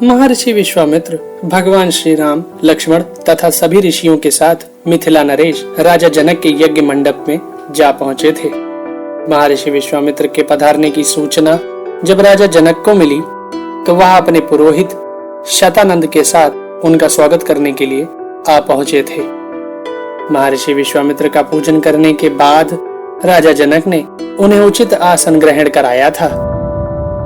महर्षि विश्वामित्र भगवान श्री राम, लक्ष्मण तथा सभी ऋषियों के साथ मिथिला नरेश राजा जनक के यज्ञ मंडप में जा पहुंचे थे। महर्षि विश्वामित्र के पधारने की सूचना जब राजा जनक को मिली तो वह अपने पुरोहित शतानंद के साथ उनका स्वागत करने के लिए आ पहुंचे थे। महर्षि विश्वामित्र का पूजन करने के बाद राजा जनक ने उन्हें उचित आसन ग्रहण कराया था।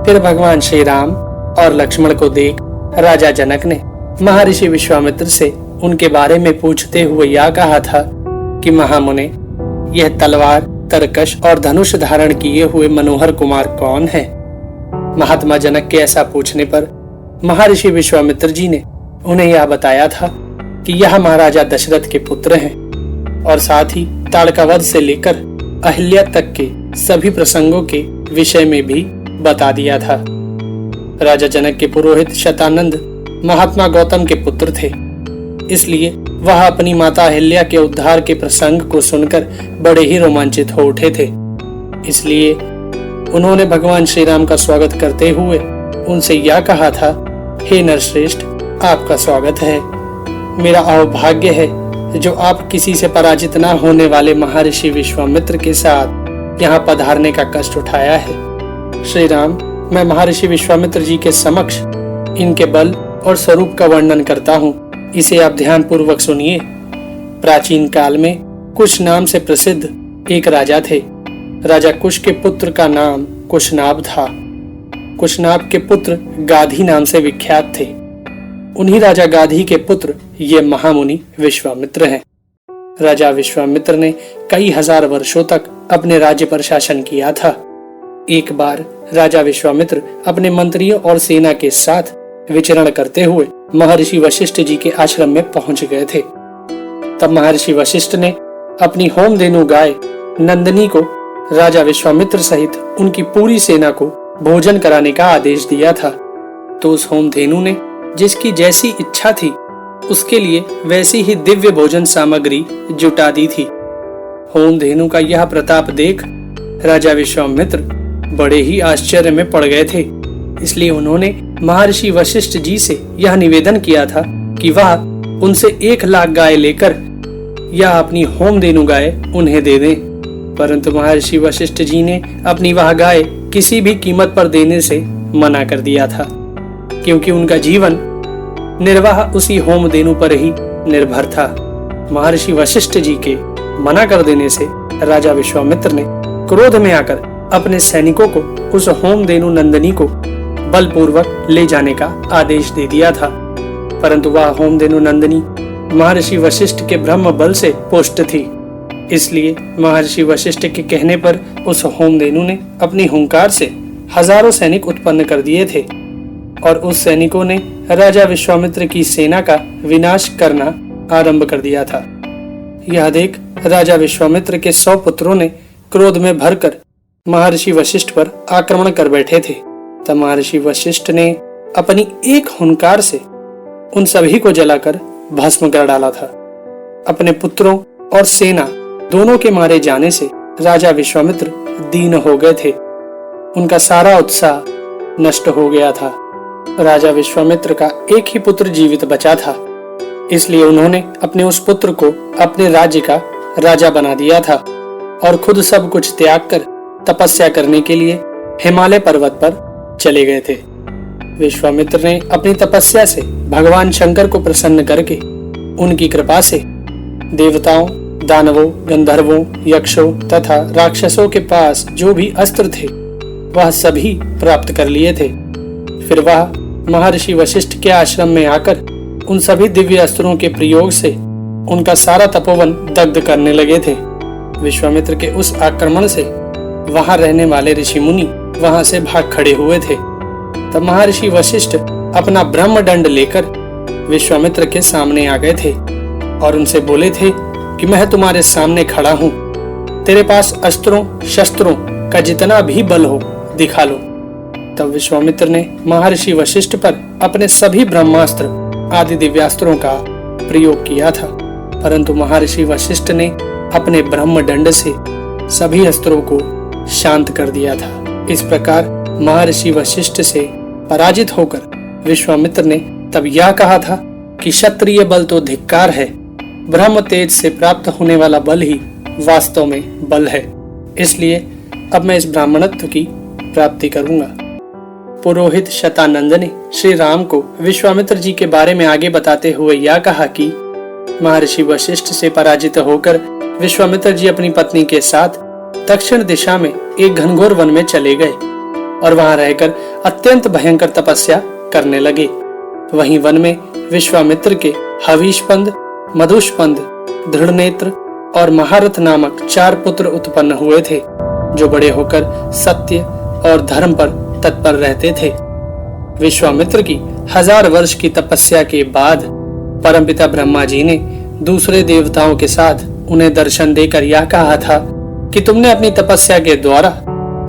फिर भगवान श्री राम और लक्ष्मण को देख राजा जनक ने महर्षि विश्वामित्र से उनके बारे में पूछते हुए यह कहा था कि महामुने, यह तलवार, तरकश और धनुष धारण किए हुए मनोहर कुमार कौन है? महात्मा जनक के ऐसा पूछने पर महर्षि विश्वामित्र जी ने उन्हें यह बताया था कि यह महाराजा दशरथ के पुत्र हैं और साथ ही ताड़कावध से लेकर अहिल्या तक के सभी प्रसंगों के विषय में भी बता दिया था। राजा जनक के पुरोहित शतानंद महात्मा गौतम के पुत्र थे, इसलिए वह अपनी माता अहिल्या के उद्धार के प्रसंग को सुनकर बड़े ही रोमांचित हो उठे थे। इसलिए उन्होंने भगवान श्री राम का स्वागत करते हुए उनसे यह कहा था, हे नरश्रेष्ठ, आपका स्वागत है। मेरा अहोभाग्य है जो आप किसी से पराजित न होने वाले महर्षि विश्वामित्र के साथ यहाँ पधारने का कष्ट उठाया है। श्री राम, मैं महर्षि विश्वामित्र जी के समक्ष इनके बल और स्वरूप का वर्णन करता हूँ, इसे आप ध्यान पूर्वक सुनिए। प्राचीन काल में कुश नाम से प्रसिद्ध एक राजा थे। राजा कुश के पुत्र का नाम कुशनाभ था। कुशनाभ के पुत्र गाधी नाम से विख्यात थे। उन्हीं राजा गाधी के पुत्र ये महामुनि विश्वामित्र हैं। राजा विश्वामित्र ने कई हजार वर्षों तक अपने राज्य पर शासन किया था। एक बार राजा विश्वामित्र अपने मंत्रियों और सेना के साथ विचरण करते हुए महर्षि वशिष्ठ जी के आश्रम में पहुंच गए थे। तब महर्षि वशिष्ठ ने अपनी होमधेनु गाय नंदिनी को राजा विश्वामित्र सहित उनकी पूरी सेना को भोजन कराने का आदेश दिया था। तो उस होमधेनु ने जिसकी जैसी इच्छा थी उसके लिए वैसी ही दिव्य भोजन सामग्री जुटा दी थी। होमधेनु का यह प्रताप देख राजा विश्वामित्र बड़े ही आश्चर्य में पड़ गए थे। इसलिए उन्होंने महर्षि वशिष्ठ जी से यह निवेदन किया था कि वह उनसे 1,00,000 गाय लेकर या अपनी होमधेनु गाय उन्हें दे दें। परंतु महर्षि वशिष्ठ जी ने अपनी वह गाय किसी भी कीमत पर देने से मना कर दिया था, क्योंकि उनका जीवन निर्वाह उसी होमधेनु पर ही निर्भर था। महर्षि वशिष्ठ जी के मना कर देने से राजा विश्वामित्र ने क्रोध में आकर अपने सैनिकों को उस होमधेनु नंदिनी को बलपूर्वक ले जाने का आदेश दे दिया था। परंतु वह होमधेनु नंदिनी महर्षि वशिष्ठ के ब्रह्म बल से पुष्ट थी। इसलिए महर्षि वशिष्ठ के कहने पर उस होमधेनु ने अपनी हुंकार से हजारों सैनिक उत्पन्न कर दिए थे और उस सैनिकों ने राजा विश्वामित्र की सेना का विनाश करना आरंभ कर दिया था। यह देख राजा विश्वामित्र के 100 पुत्रों ने क्रोध में भरकर महर्षि वशिष्ठ पर आक्रमण कर बैठे थे। तब महर्षि वशिष्ठ ने अपनी एक हुंकार से उन सभी को जलाकर भस्म कर डाला था। अपने पुत्रों और सेना दोनों के मारे जाने से राजा विश्वामित्र दीन हो गए थे। उनका सारा उत्साह नष्ट हो गया था। राजा विश्वामित्र का एक ही पुत्र जीवित बचा था, इसलिए उन्होंने अपने उस पुत्र को अपने राज्य का राजा बना दिया था और खुद सब कुछ त्याग कर तपस्या करने के लिए हिमालय पर्वत पर चले गए थे। विश्वामित्र ने अपनी तपस्या से भगवान शंकर को प्रसन्न करके उनकी कृपा से देवताओं, दानवों, गंधर्वों, यक्षों तथा राक्षसों के पास जो भी अस्त्र थे वह सभी प्राप्त कर लिए थे। फिर वह महर्षि वशिष्ठ के आश्रम में आकर उन सभी दिव्य अस्त्रों के प्रयोग से उनका सारा तपोवन दग्ध करने लगे थे। विश्वामित्र के उस आक्रमण से वहां रहने वाले ऋषि मुनि वहां से भाग खड़े हुए थे। तब महर्षि वशिष्ठ अपना ब्रह्मदंड लेकर विश्वामित्र के सामने आ गए थे और उनसे बोले थे कि मैं तुम्हारे सामने खड़ा हूँ, तेरे पास अस्त्रों शस्त्रों का जितना भी बल हो दिखा लो। तब विश्वामित्र ने महर्षि वशिष्ठ पर अपने सभी ब्रह्मास्त्र आदि दिव्यास्त्रों का प्रयोग किया था, परंतु महर्षि वशिष्ठ ने अपने ब्रह्मदंड से सभी अस्त्रों को शांत कर दिया था। इस प्रकार महर्षि वशिष्ठ से पराजित होकर विश्वामित्र ने तब यह कहा था कि क्षत्रिय बल तो धिक्कार है, ब्रह्म तेज से प्राप्त होने वाला बल ही वास्तव में बल है। इसलिए अब मैं इस ब्राह्मणत्व की प्राप्ति करूंगा। पुरोहित शतानंद ने श्री राम को विश्वामित्र जी के बारे में आगे बताते हुए यह कहा कि महर्षि वशिष्ठ से पराजित होकर विश्वामित्र जी अपनी पत्नी के साथ दक्षिण दिशा में एक घनघोर वन में चले गए और वहां रहकर अत्यंत भयंकर तपस्या करने लगे। वहीं वन में विश्वामित्र के हवीशपंद, मधुष्पंद, दृढ़नेत्र और महारथ नामक 4 पुत्र उत्पन्न हुए थे, जो बड़े होकर सत्य और धर्म पर तत्पर रहते थे। विश्वामित्र की 1000 वर्ष की तपस्या के बाद परमपिता ब्रह्मा जी ने दूसरे देवताओं के साथ उन्हें दर्शन देकर यह कहा था कि तुमने अपनी तपस्या के द्वारा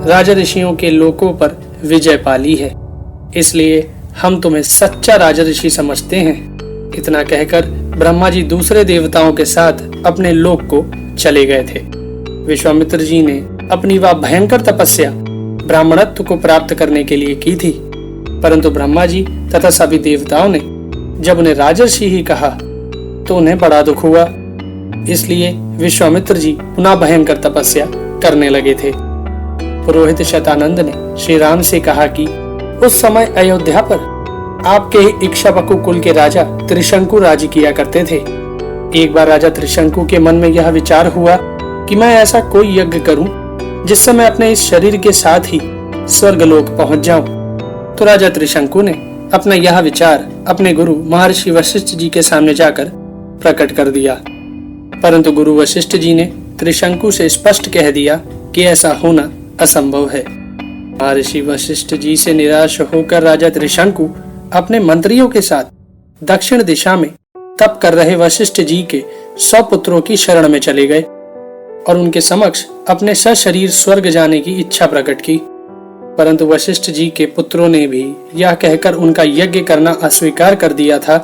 राजा ऋषियों के लोकों पर विजय पा ली है, इसलिए हम तुम्हें सच्चा राजा ऋषि समझते हैं। इतना कहकर ब्रह्मा जी दूसरे देवताओं के साथ अपने लोक को चले गए थे। विश्वामित्र जी ने अपनी वह भयंकर तपस्या ब्राह्मणत्व को प्राप्त करने के लिए की थी, परंतु ब्रह्मा जी तथा सभी देवताओं ने जब उन्हें राजर्षि ही कहा तो उन्हें बड़ा दुख हुआ। इसलिए विश्वामित्र जी पुनः भयंकर तपस्या करने लगे थे। पुरोहित शतानंद ने श्री राम से कहा कि उस समय अयोध्या पर आपके ही इक्ष्वाकु कुल के राजा त्रिशंकु राज किया करते थे। एक बार राजा त्रिशंकु के मन में यह विचार हुआ कि मैं ऐसा कोई यज्ञ करूं जिससे मैं अपने इस शरीर के साथ ही स्वर्गलोक पहुंच जाऊं। तो राजा त्रिशंकु ने अपना यह विचार अपने गुरु महर्षि वशिष्ठ जी के सामने जाकर प्रकट कर दिया, परंतु गुरु वशिष्ठ जी ने त्रिशंकु से स्पष्ट कह दिया कि ऐसा होना असंभव है। महर्षि वशिष्ठ जी से निराश होकर राजा त्रिशंकु अपने मंत्रियों के साथ दक्षिण दिशा में तप कर रहे वशिष्ठ जी के 100 पुत्रों की शरण में चले गए और उनके समक्ष अपने सशरीर स्वर्ग जाने की इच्छा प्रकट की। परंतु वशिष्ठ जी के पुत्रों ने भी यह कहकर उनका यज्ञ करना अस्वीकार कर दिया था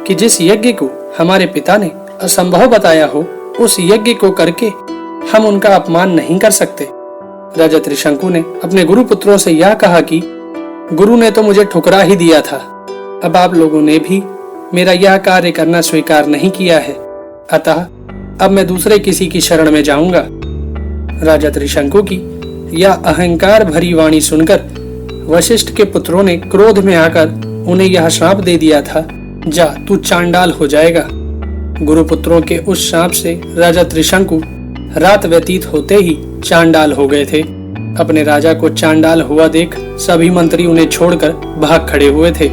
कि जिस यज्ञ को हमारे पिता ने असंभव बताया हो, उस यज्ञ को करके हम उनका अपमान नहीं कर सकते। राजा त्रिशंकु ने अपने गुरु पुत्रों से यह कहा कि गुरु ने तो मुझे ठुकरा ही दिया था, अब आप लोगों ने भी मेरा यह कार्य करना स्वीकार नहीं किया है, अतः अब मैं दूसरे किसी की शरण में जाऊंगा। राजा त्रिशंकु की यह अहंकार भरी वाणी सुनकर वशिष्ठ के पुत्रों ने क्रोध में आकर उन्हें यह श्राप दे दिया था, जा तू चांडाल हो जाएगा। गुरुपुत्रों के उस श्राप से राजा त्रिशंकु रात व्यतीत होते ही चांडाल हो गए थे। अपने राजा को चांडाल हुआ देख सभी मंत्री उन्हें छोड़कर भाग खड़े हुए थे।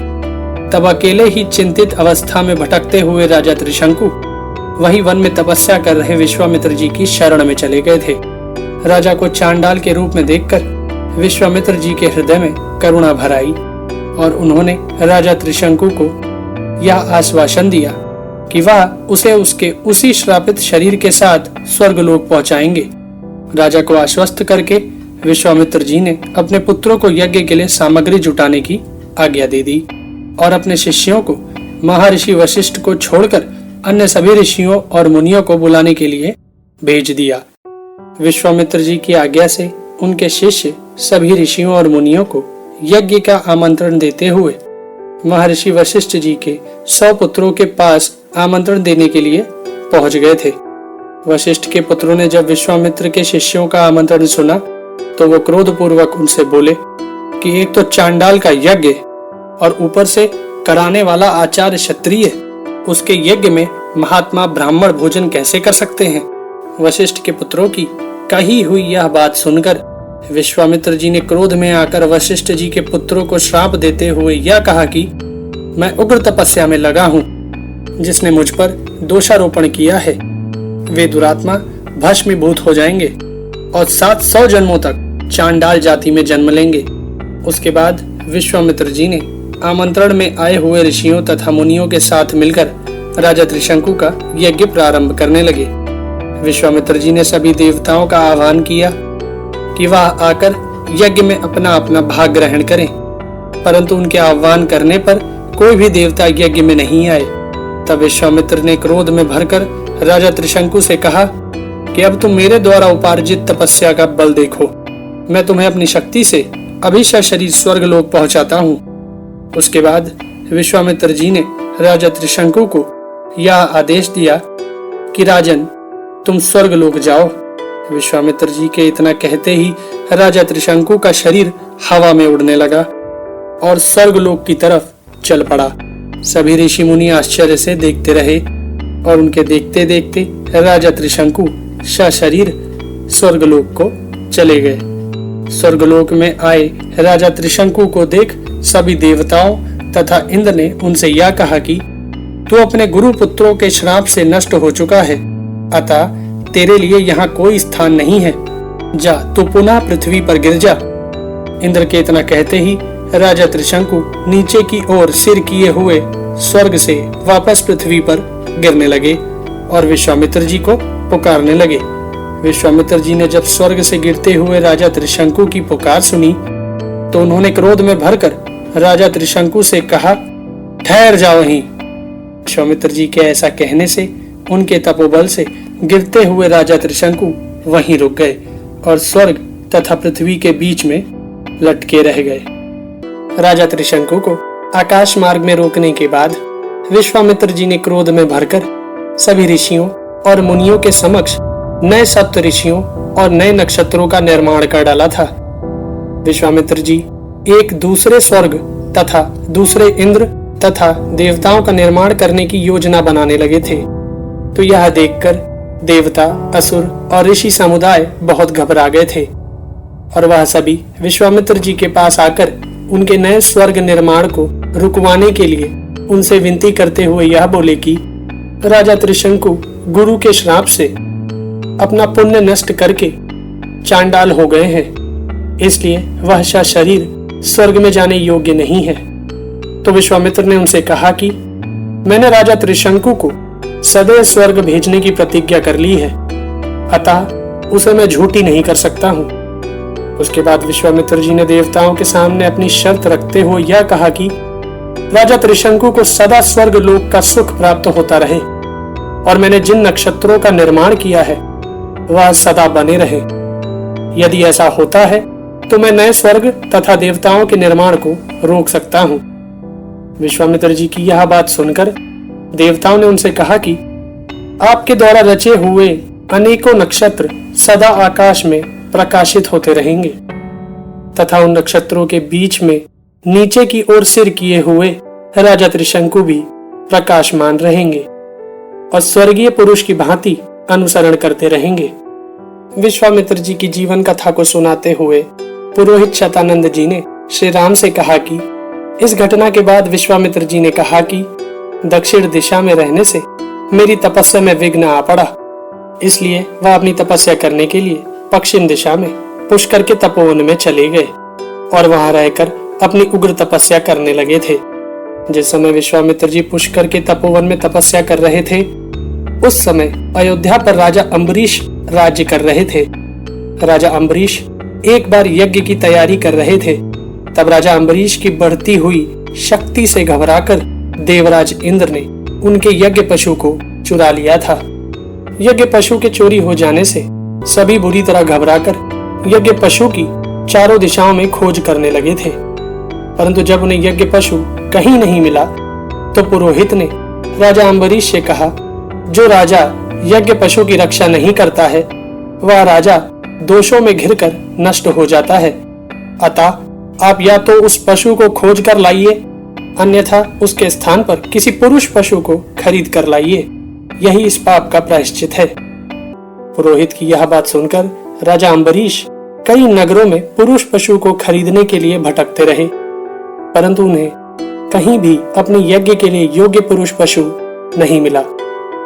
तब अकेले ही चिंतित अवस्था में भटकते हुए राजा त्रिशंकु वही वन में तपस्या कर रहे विश्वामित्र जी की शरण में चले गए थे। राजा को चांडाल के रूप में देखकर विश्वामित्र जी के हृदय में करुणा भर आई और उन्होंने राजा त्रिशंकु को यह आश्वासन दिया कि वह उसे उसके उसी श्रापित शरीर के साथ स्वर्गलोक पहुंचाएंगे। राजा को आश्वस्त करके विश्वामित्र जी ने अपने पुत्रों को यज्ञ के लिए सामग्री जुटाने की आज्ञा दे दी और अपने शिष्यों को महर्षि वशिष्ठ को छोड़कर अन्य सभी ऋषियों और मुनियों को बुलाने के लिए भेज दिया। विश्वामित्र जी की आज्ञा से उनके शिष्य सभी ऋषियों और मुनियों को यज्ञ का आमंत्रण देते हुए महर्षि वशिष्ठ जी के 100 पुत्रों के पास आमंत्रण देने के लिए पहुंच गए थे। वशिष्ठ के पुत्रों ने जब विश्वामित्र के शिष्यों का आमंत्रण सुना तो वो क्रोधपूर्वक उनसे बोले कि एक तो चांडाल का यज्ञ और ऊपर से कराने वाला आचार्य क्षत्रिय, उसके यज्ञ में महात्मा ब्राह्मण भोजन कैसे कर सकते हैं। वशिष्ठ के पुत्रों की कही हुई यह बात सुनकर विश्वामित्र जी ने क्रोध में आकर वशिष्ठ जी के पुत्रों को श्राप देते हुए यह कहा कि मैं उग्र तपस्या में लगा हूँ, जिसने मुझ पर दोषारोपण किया है वे दुरात्मा भस्मीभूत हो जाएंगे और 700 जन्मों तक चांडाल जाति में जन्म लेंगे। उसके बाद विश्वामित्र जी ने आमंत्रण में आए हुए ऋषियों तथा मुनियों के साथ मिलकर राजा त्रिशंकु का यज्ञ प्रारंभ करने लगे। विश्वामित्र जी ने सभी देवताओं का आह्वान किया कि वह आकर यज्ञ में अपना अपना भाग ग्रहण करें, परंतु उनके आह्वान करने पर कोई भी देवता यज्ञ में नहीं आए। तब विश्वामित्र ने क्रोध में भरकर राजा त्रिशंकु से कहा कि अब तुम मेरे द्वारा उपार्जित तपस्या का बल देखो, मैं तुम्हें अपनी शक्ति से अभी शरीर स्वर्गलोक पहुंचाता हूँ। उसके बाद विश्वामित्र जी ने राजा त्रिशंकु को यह आदेश दिया कि राजन, तुम स्वर्ग लोक जाओ। विश्वामित्र जी के इतना कहते ही राजा त्रिशंकु का शरीर हवा में उड़ने लगा और स्वर्ग लोक की तरफ चल पड़ा। सभी ऋषि मुनि आश्चर्य से देखते रहे और उनके देखते देखते राजा त्रिशंकु सशरीर स्वर्गलोक को चले गए। स्वर्गलोक में आए राजा त्रिशंकु को देख सभी देवताओं तथा इंद्र ने उनसे यह कहा कि तू अपने गुरु पुत्रों के श्राप से नष्ट हो चुका है, अतः तेरे लिए यहाँ कोई स्थान नहीं है। जा, तू पुनः पृथ्वी पर गिर जा। इंद्र के इतना कहते ही राजा त्रिशंकु नीचे की ओर सिर किए हुए स्वर्ग से वापस पृथ्वी पर गिरने लगे और विश्वामित्र जी को पुकारने लगे। विश्वामित्र जी ने जब स्वर्ग से गिरते हुए राजा त्रिशंकु की पुकार सुनी तो उन्होंने क्रोध में भरकर राजा त्रिशंकु से कहा, ठहर जाओ वहीं। विश्वामित्र जी के ऐसा कहने से उनके तपोबल से गिरते हुए राजा त्रिशंकु वहीं रुक गए और स्वर्ग तथा पृथ्वी के बीच में लटके रह गए। राजा त्रिशंकु को आकाश मार्ग में रोकने के बाद विश्वामित्र जी ने क्रोध में भरकर सभी ऋषियों और मुनियों के समक्ष नए सप्त ऋषियों और नए नक्षत्रों का निर्माण कर डाला था। विश्वामित्र जी एक दूसरे स्वर्ग तथा दूसरे इंद्र तथा देवताओं का निर्माण करने की योजना बनाने लगे थे। तो यह देखकर देवता, असुर और ऋषि समुदाय बहुत घबरा गए थे और वह सभी विश्वामित्र जी के पास आकर उनके नए स्वर्ग निर्माण को रुकवाने के लिए उनसे विनती करते हुए यह बोले कि राजा त्रिशंकु गुरु के श्राप से अपना पुण्य नष्ट करके चांडाल हो गए हैं, इसलिए वह शरीर स्वर्ग में जाने योग्य नहीं है। तो विश्वामित्र ने उनसे कहा कि मैंने राजा त्रिशंकु को सदैव स्वर्ग भेजने की प्रतिज्ञा कर ली है, अतः उसे मैं झूठी नहीं कर सकता हूँ। उसके बाद विश्वामित्र जी ने देवताओं के सामने अपनी शर्त रखते हुए यह कहा कि राजा त्रिशंकु को सदा स्वर्ग लोक का सुख प्राप्त होता रहे और मैंने जिन नक्षत्रों का निर्माण किया है वह सदा बने रहे। यदि ऐसा होता है तो मैं नए स्वर्ग तथा देवताओं के निर्माण को रोक सकता हूँ। विश्वामित्र जी की यह बात सुनकर देवताओं ने उनसे कहा कि आपके द्वारा रचे हुए अनेकों नक्षत्र सदा आकाश में प्रकाशित होते रहेंगे तथा उन नक्षत्रों के बीच में नीचे की ओर सिर किए हुए राजा त्रिशंकु भी प्रकाशमान रहेंगे और स्वर्गीय पुरुष की भांति अनुसरण करते रहेंगे। विश्वामित्र जी की जीवन कथा को सुनाते हुए पुरोहित शतानंद जी ने श्री राम से कहा कि इस घटना के बाद विश्वामित्र जी ने कहा कि दक्षिण दिशा में रहने से मेरी तपस्या में विघ्न आ पड़ा, इसलिए वह अपनी तपस्या करने के लिए पश्चिम दिशा में पुष्कर के तपोवन में चले गए और वहां रहकर अपनी उग्र तपस्या करने लगे थे। जिस समय विश्वामित्र जी पुष्कर के तपोवन में तपस्या कर रहे थे उस समय अयोध्या पर राजा अम्बरीश राज्य कर रहे थे। राजा अम्बरीश एक बार यज्ञ की तैयारी कर रहे थे। तब राजा अम्बरीश की बढ़ती हुई शक्ति से घबराकर देवराज इंद्र ने उनके यज्ञ पशु को चुरा लिया था। यज्ञ पशु के चोरी हो जाने से सभी बुरी तरह घबराकर यज्ञ पशु की चारों दिशाओं में खोज करने लगे थे, परंतु जब उन्हें यज्ञ पशु कहीं नहीं मिला तो पुरोहित ने राजा अम्बरीश से कहा, जो राजा यज्ञ पशु की रक्षा नहीं करता है वह राजा दोषों में घिरकर नष्ट हो जाता है, अतः आप या तो उस पशु को खोज कर लाइए, अन्यथा उसके स्थान पर किसी पुरुष पशु को खरीद कर लाइए, यही इस पाप का प्रायश्चित है। पुरोहित की यह बात सुनकर राजा अम्बरीश कई नगरों में पुरुष पशु को खरीदने के लिए भटकते रहे, परंतु उन्हें कहीं भी अपने यज्ञ के लिए योग्य पुरुष पशु नहीं मिला।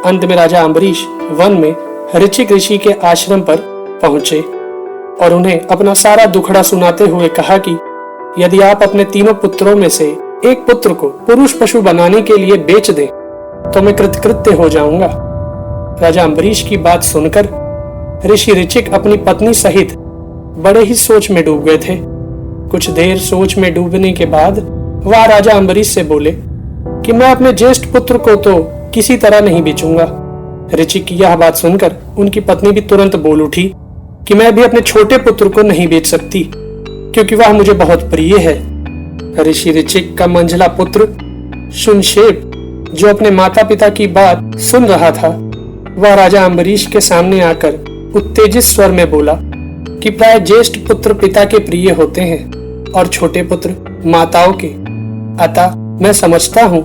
अंत में राजा अम्बरीश वन में ऋचिक ऋषि के आश्रम पर पहुंचे और उन्हें अपना सारा दुखड़ा सुनाते हुए कहा कि यदि आप अपने तीनों पुत्रों में से एक पुत्र को पुरुष पशु बनाने के लिए बेच दें तो मैं कृतकृत्य हो जाऊंगा। राजा अम्बरीश की बात सुनकर ऋषि ऋचिक अपनी पत्नी सहित बड़े ही सोच में डूब गए थे। कुछ देर सोच में डूबने के बाद वह राजा अम्बरीश से बोले कि मैं अपने ज्येष्ठ पुत्र को तो किसी तरह नहीं बेचूंगा। ऋचिक की यह बात सुनकर उनकी पत्नी भी तुरंत बोल उठी कि मैं भी अपने छोटे पुत्र को नहीं बेच सकती, क्योंकि वह मुझे बहुत प्रिय है। ऋषि ऋचिक का मंझला पुत्र शुनशेप, जो अपने माता पिता की बात सुन रहा था, वह राजा अम्बरीश के सामने आकर उत्तेजित स्वर में बोला कि प्राय ज्येष्ठ पुत्र पिता के प्रिय होते हैं और छोटे पुत्र माताओं के। अतः मैं समझता हूँ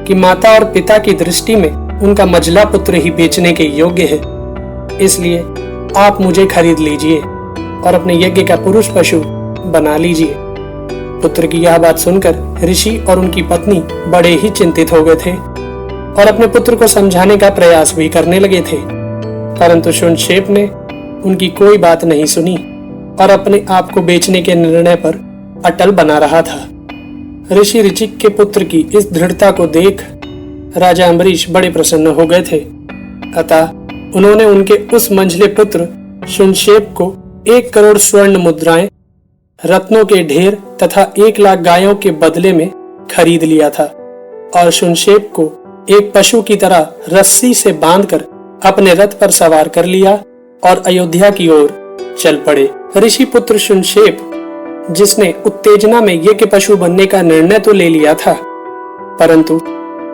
कि माता और पिता की दृष्टि में उनका मझला पुत्र ही बेचने के योग्य है। इसलिए आप मुझे खरीद लीजिए और अपने यज्ञ का पुरुष पशु बना लीजिए। पुत्र की यह बात सुनकर ऋषि और उनकी पत्नी बड़े ही चिंतित हो गए थे और अपने पुत्र को समझाने का प्रयास भी करने लगे थे, परंतु शुनशेप ने उनकी कोई बात नहीं सुनी और अपने आप को बेचने के निर्णय पर अटल बना रहा था। ऋषि ऋचिक के पुत्र की इस दृढ़ता को देख राजा अम्बरीश बड़े प्रसन्न हो गए थे। अतः उन्होंने उनके उस मंझले पुत्र शुनशेप को 1 करोड़ स्वर्ण मुद्राएं, रत्नों के ढेर तथा 1 लाख गायों के बदले में खरीद लिया था और शुनशेप को एक पशु की तरह रस्सी से बांधकर अपने रथ पर सवार कर लिया और अयोध्या की ओर चल पड़े। ऋषि पुत्र शुनशेप, जिसने उत्तेजना में यज्ञ पशु बनने का निर्णय तो ले लिया था, परंतु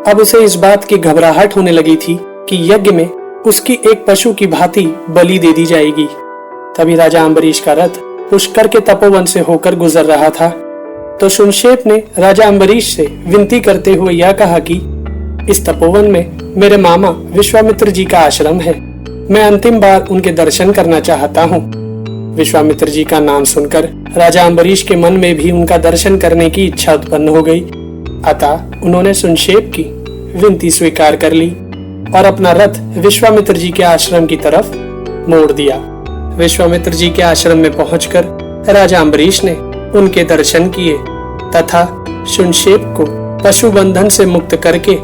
अब उसे इस बात की घबराहट होने लगी थी कि यज्ञ में उसकी एक पशु की भांति बलि दे दी जाएगी। तभी राजा अम्बरीश का रथ पुष्कर के तपोवन से होकर गुजर रहा था, तो शुनशेप ने राजा अम्बरीश से विनती करते हुए यह कहा कि इस तपोवन में मेरे मामा विश्वामित्र जी का आश्रम है। मैं अंतिम बार उनके दर्शन करना चाहता हूँ। विश्वामित्र जी का नाम सुनकर राजा अम्बरीश के मन में भी उनका दर्शन करने की इच्छा उत्पन्न हो गई। अतः उन्होंने शुनशेप की विनती स्वीकार कर ली और अपना रथ विश्वामित्र जी के आश्रम की तरफ मोड़ दिया। विश्वामित्र जी के आश्रम में पहुंचकर राजा अम्बरीश ने उनके दर्शन किए तथा शुनशेप को पशु बंधन से मुक्त करके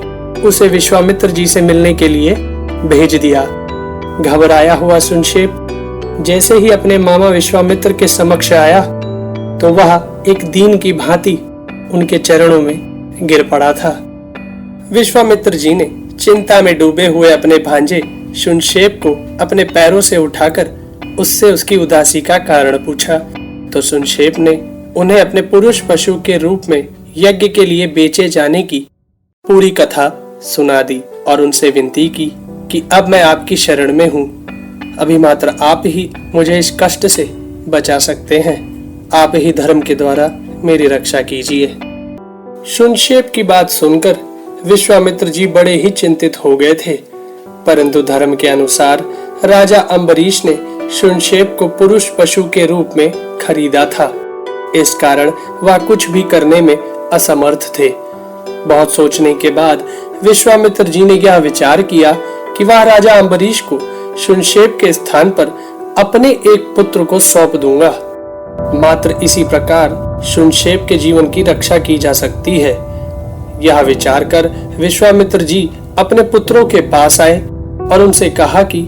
उसे विश्वामित्र जी से मिलने के लिए भेज दिया। घबराया हुआ शुनशेप जैसे ही अपने मामा विश्वामित्र के समक्ष आया, तो वह एक दीन की भांति उनके चरणों में गिर पड़ा था। विश्वामित्र जी ने चिंता में डूबे हुए अपने भांजे शुनशेप को अपने पैरों से उठाकर उससे उसकी उदासी का कारण पूछा, तो शुनशेप ने उन्हें अपने पुरुष पशु के रूप में यज्ञ के लिए बेचे जाने की पूरी कथा सुना दी और उनसे विनती की कि अब मैं आपकी शरण में हूँ। अभी मात्र आप ही मुझे इस कष्ट से बचा सकते हैं। आप ही धर्म के द्वारा मेरी रक्षा कीजिए। शुनशेप की बात सुनकर विश्वामित्र जी बड़े ही चिंतित हो गए थे, परंतु धर्म के अनुसार राजा अम्बरीश ने शुनशेप को पुरुष पशु के रूप में खरीदा था। इस कारण वह कुछ भी करने में असमर्थ थे। बहुत सोचने के बाद विश्वामित्र जी ने यह विचार किया कि वह राजा अम्बरीश को शुनशेप के स्थान पर अपने एक पुत्र को सौंप दूंगा। मात्र इसी प्रकार शुनशेप के जीवन की रक्षा की जा सकती है। यह विचार कर विश्वामित्र जी अपने पुत्रों के पास आए और उनसे कहा कि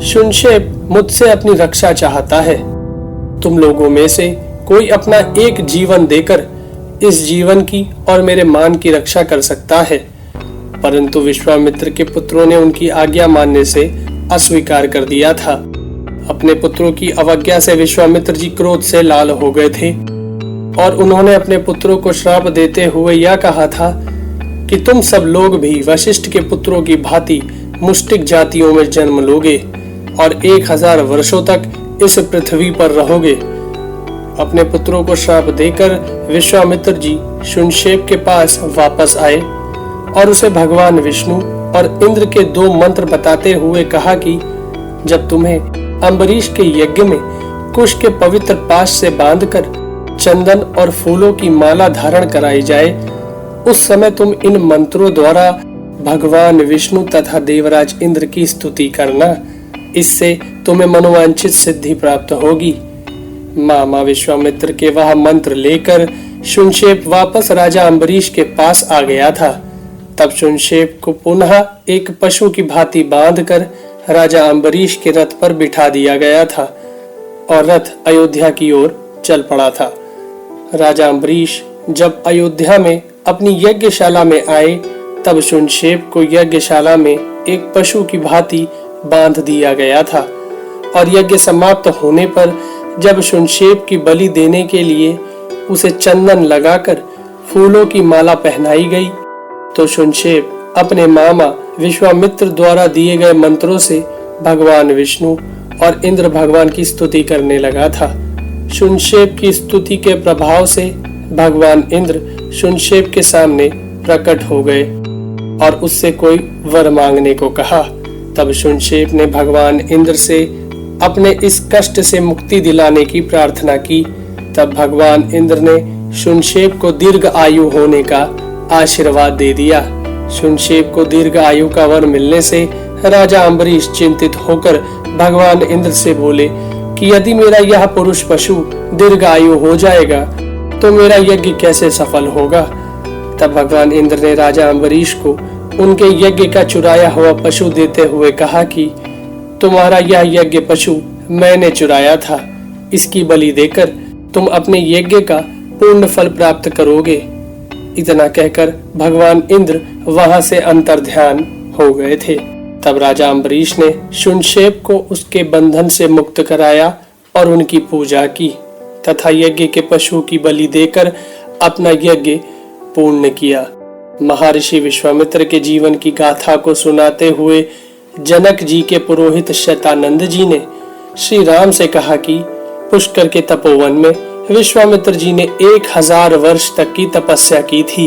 शुनशेप मुझसे अपनी रक्षा चाहता है। तुम लोगों में से कोई अपना एक जीवन देकर इस जीवन की और मेरे मान की रक्षा कर सकता है। परंतु विश्वामित्र के पुत्रों ने उनकी आज्ञा मानने से अस्वीकार कर दिया था। अपने पुत्रों की अवज्ञा से विश्वामित्र जी क्रोध से लाल हो गए थे और उन्होंने अपने पुत्रों को श्राप देते हुए यह कहा था कि तुम सब लोग भी वशिष्ठ के पुत्रों की भांति मुष्टिक जातियों में जन्म लोगे और 1000 वर्षों तक इस पृथ्वी पर रहोगे। अपने पुत्रों को श्राप देकर विश्वामित्र जी शुनशेप के पास वापस आए और उसे भगवान विष्णु और इंद्र के 2 मंत्र बताते हुए कहा कि जब तुम्हें अम्बरीश के यज्ञ में कुश के पवित्र पाश से बांधकर चंदन और फूलों की माला धारण कराई जाए, उस समय तुम इन मंत्रों द्वारा भगवान विष्णु तथा देवराज इंद्र की स्तुति करना। इससे तुम्हें मनोवांछित सिद्धि प्राप्त होगी। मामा विश्वामित्र के वह मंत्र लेकर शुनशेप वापस राजा अम्बरीश के पास आ गया था। तब शुनशेप को पुनः एक पशु की भांति बांधकर राजा अम्बरीश के रथ पर बिठा दिया गया था और रथ अयोध्या की ओर चल पड़ा था। राजा अम्बरीश जब अयोध्या में अपनी यज्ञशाला में आए, तब शुनशेप को यज्ञशाला में एक पशु की भांति बांध दिया गया था और यज्ञ समाप्त होने पर जब शुनशेप की बलि देने के लिए उसे चंदन लगाकर फूलों की माला पहनाई गई तो शुनशेप अपने मामा विश्वामित्र द्वारा दिए गए मंत्रों से भगवान विष्णु और इंद्र भगवान की स्तुति करने लगा था। शुनशेप की स्तुति के प्रभाव से भगवान इंद्र शुनशेप के सामने प्रकट हो गए और उससे कोई वर मांगने को कहा। तब शुनशेप ने भगवान इंद्र से अपने इस कष्ट से मुक्ति दिलाने की प्रार्थना की। तब भगवान इंद्र ने शुनशेप को दीर्घ आयु होने का आशीर्वाद दे दिया। शुनशेप को दीर्घ आयु का वर मिलने से राजा अम्बरीश चिंतित होकर भगवान इंद्र से बोले कि यदि मेरा यह पुरुष पशु दीर्घ आयु हो जाएगा तो मेरा यज्ञ कैसे सफल होगा। तब भगवान इंद्र ने राजा अम्बरीश को उनके यज्ञ का चुराया हुआ पशु देते हुए कहा कि तुम्हारा यह यज्ञ पशु मैंने चुराया था, इसकी बलि देकर तुम अपने यज्ञ का पूर्ण फल प्राप्त करोगे। इतना कहकर भगवान इंद्र वहां से अंतर्ध्यान हो गए थे। तब राजा अम्बरीश ने शुनशेप को उसके बंधन से मुक्त कराया और उनकी पूजा की तथा यज्ञ के पशु की बलि देकर अपना यज्ञ पूर्ण किया। महर्षि विश्वामित्र के जीवन की गाथा को सुनाते हुए जनक जी के पुरोहित शतानंद जी ने श्री राम से कहा कि पुष्कर के तपोवन में विश्वामित्र जी ने 1000 वर्ष तक की तपस्या की थी।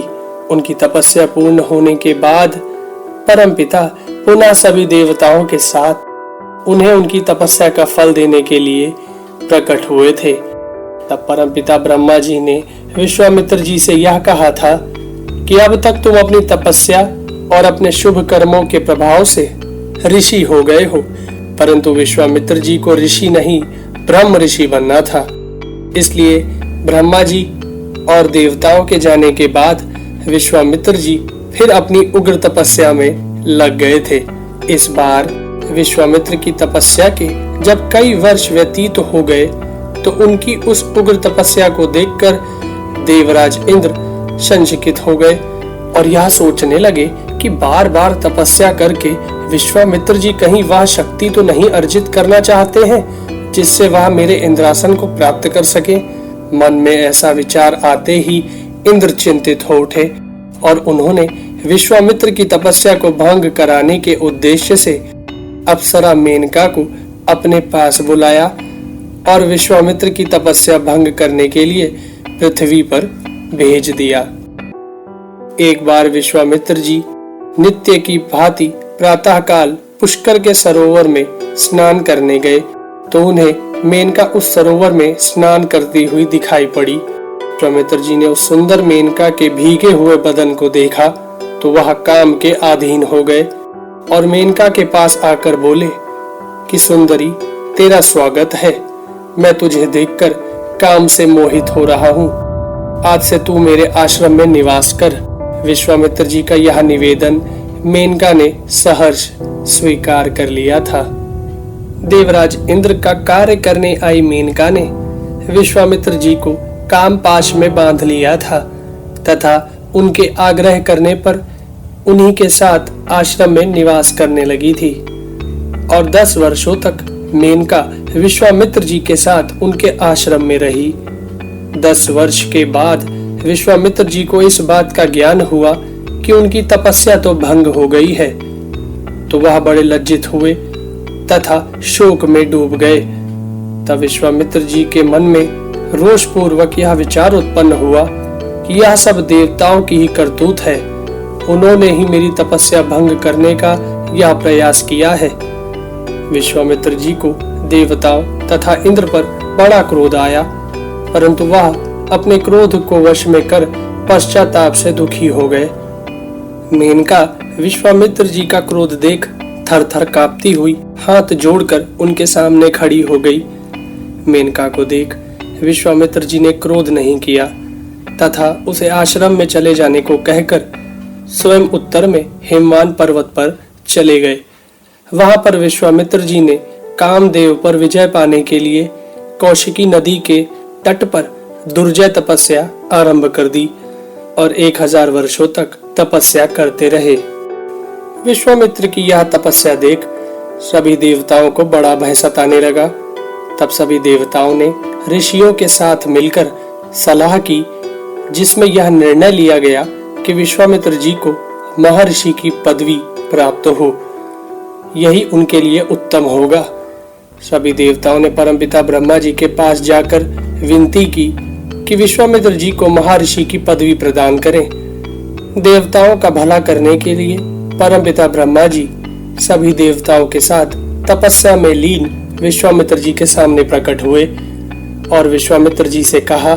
उनकी तपस्या पूर्ण होने के बाद परमपिता पुनः सभी देवताओं के साथ उन्हें उनकी तपस्या का फल देने के लिए प्रकट हुए थे। तब परमपिता ब्रह्मा जी ने विश्वामित्र जी से यह कहा था कि अब तक तुम अपनी तपस्या और अपने शुभ कर्मों के प्रभाव से ऋषि हो गए हो, परंतु विश्वामित्र जी को ऋषि नहीं ब्रह्म ऋषि बनना था। इसलिए ब्रह्मा जी और देवताओं के जाने के बाद विश्वामित्र जी फिर अपनी उग्र तपस्या में लग गए थे। इस बार विश्वामित्र की तपस्या के जब कई वर्ष व्यतीत हो गए तो उनकी उस उग्र तपस्या को देखकर देवराज इंद्र संशयित हो गए और यह सोचने लगे कि बार बार तपस्या करके विश्वामित्र जी कहीं वह शक्ति तो नहीं अर्जित करना चाहते हैं जिससे वह मेरे इंद्रासन को प्राप्त कर सके। मन में ऐसा विचार आते ही इंद्र चिंतित हो उठे और उन्होंने विश्वामित्र की तपस्या को भंग कराने के उद्देश्य से अप्सरा मेनका को अपने पास बुलाया और विश्वामित्र की तपस्या भंग करने के लिए पृथ्वी पर भेज दिया। एक बार विश्वामित्र जी नित्य की भांति प्रातःकाल पुष्कर के सरोवर में स्नान करने गए तो उन्हें मेनका उस सरोवर में स्नान करती हुई दिखाई पड़ी। विश्वामित्र जी ने उस सुंदर मेनका के भीगे हुए बदन को देखा तो वह काम के अधीन हो गए और मेनका के पास आकर बोले कि सुंदरी, तेरा स्वागत है। मैं तुझे देखकर काम से मोहित हो रहा हूँ। आज से तू मेरे आश्रम में निवास कर। विश्वामित्र जी का यह निवेदन मेनका ने सहर्ष स्वीकार कर लिया था। देवराज इंद्र का कार्य करने आई मेनका ने विश्वामित्र जी को काम पाश में बांध लिया था तथा उनके आग्रह करने पर उन्हीं के साथ आश्रम में निवास करने लगी थी और 10 वर्षों तक मेनका विश्वामित्र जी के साथ उनके आश्रम में रही। 10 वर्ष के बाद विश्वामित्र जी को इस बात का ज्ञान हुआ कि उनकी तपस्या तो भंग हो गई है, तो वह बड़े लज्जित हुए तथा शोक में डूब गए। तब विश्वामित्र जी के मन में रोष पूर्वक यह विचार उत्पन्न हुआ कि यह सब देवताओं की ही करतूत है। उन्होंने ही मेरी तपस्या भंग करने का यह प्रयास किया है। विश्वामित्र जी को देवताओं तथा इंद्र पर बड़ा क्रोध आया, परंतु वह अपने क्रोध को वश में कर पश्चाताप से दुखी हो गए। मेनका विश्वामित्र जी का क्रोध देख थर-थर कांपती हुई हाथ जोड़कर उनके सामने खड़ी हो गई। मेनका को देख विश्वामित्र जी ने क्रोध नहीं किया तथा उसे आश्रम में चले जाने को कहकर स्वयं उत्तर में हिमवान पर्वत पर चले गए। वहां पर विश्वामित्र जी ने कामदेव पर विजय पाने के लिए कौशिकी नदी के तट पर दुर्जय तपस्या आरंभ कर दी और 1000 वर्षों तक तपस्या करते रहे। विश्वामित्र की यह तपस्या देख सभी देवताओं को बड़ा भय सताने लगा। तब सभी देवताओं ने ऋषियों के साथ मिलकर सलाह की जिसमें यह निर्णय लिया गया कि विश्वामित्र जी को महर्षि की पदवी प्राप्त हो। यही उनके लिए उत्तम होगा। सभी देवताओं ने परमपिता ब्रह्मा जी के पास जाकर विनती की कि विश्वामित्र जी को महर्षि की पदवी प्रदान करें। देवताओं का भला करने के लिए परमपिता ब्रह्मा जी सभी देवताओं के साथ तपस्या में लीन विश्वामित्र जी के सामने प्रकट हुए और विश्वामित्र जी से कहा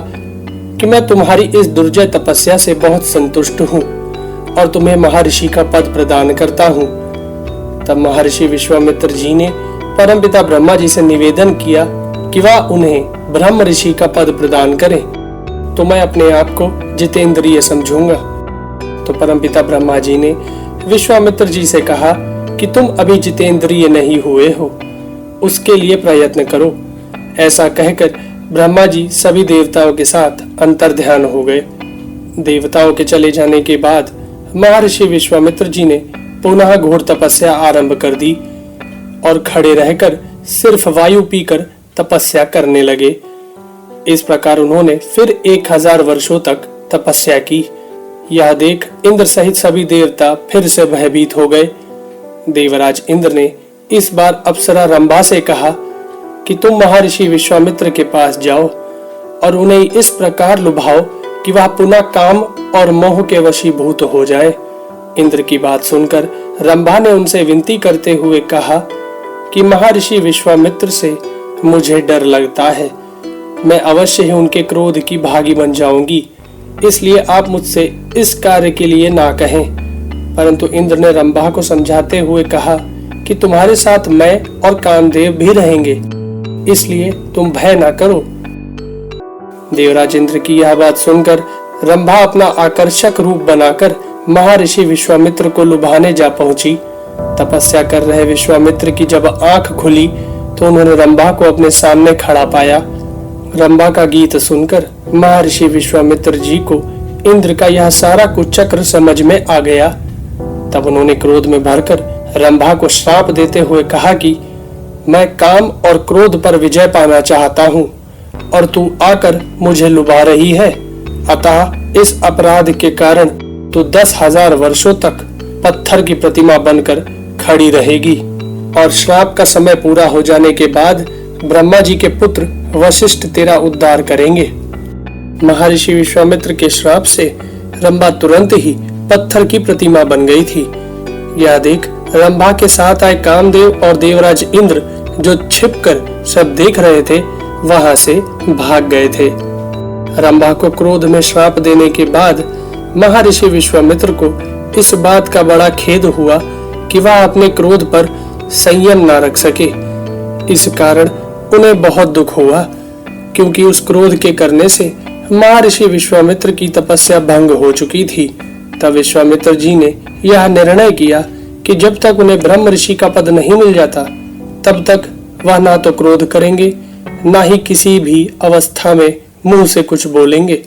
कि मैं तुम्हारी इस दुर्जय तपस्या से बहुत संतुष्ट हूँ और तुम्हें महर्षि का पद प्रदान करता हूँ। तब महर्षि विश्वामित्र जी ने परमपिता ब्रह्मा जी से निवेदन किया कि वह उन्हें ब्रह्म ऋषि का पद प्रदान करें, तो मैं अपने आप को जितेंद्रिय समझूंगा। तो परमपिता ब्रह्मा जी ने विश्वामित्र जी से कहा कि तुम अभी जितेंद्रिय नहीं हुए हो, उसके लिए प्रयत्न करो। ऐसा कहकर ब्रह्मा जी सभी देवताओं के साथ अंतर्ध्यान हो गए। देवताओं के चले जाने के बाद महर्षि विश्वामित्र जी ने पुनः घोर तपस्या आरंभ कर दी और खड़े रहकर सिर्फ वायु पीकर तपस्या करने लगे। इस प्रकार उन्होंने फिर 1000 वर्षों तक तपस्या की। यह देख इंद्र सहित सभी देवता फिर से भयभीत हो गए। देवराज इंद्र ने इस बार अप्सरा रंभा से कहा कि तुम महर्षि विश्वामित्र के पास जाओ और उन्हें इस प्रकार लुभाओ कि वह पुनः काम और मोह के वशीभूत हो जाए। इंद्र की बात सुनकर रंभा ने उनसे विनती करते हुए कहा कि महर्षि विश्वामित्र से मुझे डर लगता है, मैं अवश्य ही उनके क्रोध की भागी बन जाऊंगी, इसलिए आप मुझसे इस कार्य के लिए ना कहें। परंतु इंद्र ने रंभा को समझाते हुए कहा कि तुम्हारे साथ मैं और कामदेव भी रहेंगे, इसलिए तुम भय ना करो। देवराज इंद्र की यह बात सुनकर रंभा अपना आकर्षक रूप बनाकर महर्षि विश्वामित्र को लुभाने जा पहुंची। तपस्या कर रहे विश्वामित्र की जब आंख खुली तो उन्होंने रंभा को अपने सामने खड़ा पाया। रंभा का गीत सुनकर महर्षि विश्वामित्र जी को इंद्र का यह सारा कुचक्र समझ में आ गया। तब उन्होंने क्रोध में भरकर रंभा को श्राप देते हुए कहा कि मैं काम और क्रोध पर विजय पाना चाहता हूँ और तू आकर मुझे लुभा रही है, अतः इस अपराध के कारण तू 10,000 वर्षों तक पत्थर की प्रतिमा बनकर खड़ी रहेगी और श्राप का समय पूरा हो जाने के बाद ब्रह्मा जी के पुत्र वशिष्ठ तेरा उद्धार करेंगे। महर्षि विश्वामित्र के श्राप से रंभा तुरंत ही पत्थर की प्रतिमा बन गई थी। यह देख रंभा के साथ आए कामदेव और देवराज इंद्र जो छिपकर सब देख रहे थे वहां से भाग गए थे। रंभा को क्रोध में श्राप देने के बाद महर्षि विश्वामित्र को इस बात का बड़ा खेद हुआ कि वह अपने क्रोध पर संयम न रख सके। इस कारण उन्हें बहुत दुख हुआ, क्योंकि उस क्रोध के करने से महर्षि विश्वामित्र की तपस्या भंग हो चुकी थी। तब विश्वामित्र जी ने यह निर्णय किया कि जब तक उन्हें ब्रह्म ऋषि का पद नहीं मिल जाता तब तक वह ना तो क्रोध करेंगे, ना ही किसी भी अवस्था में मुंह से कुछ बोलेंगे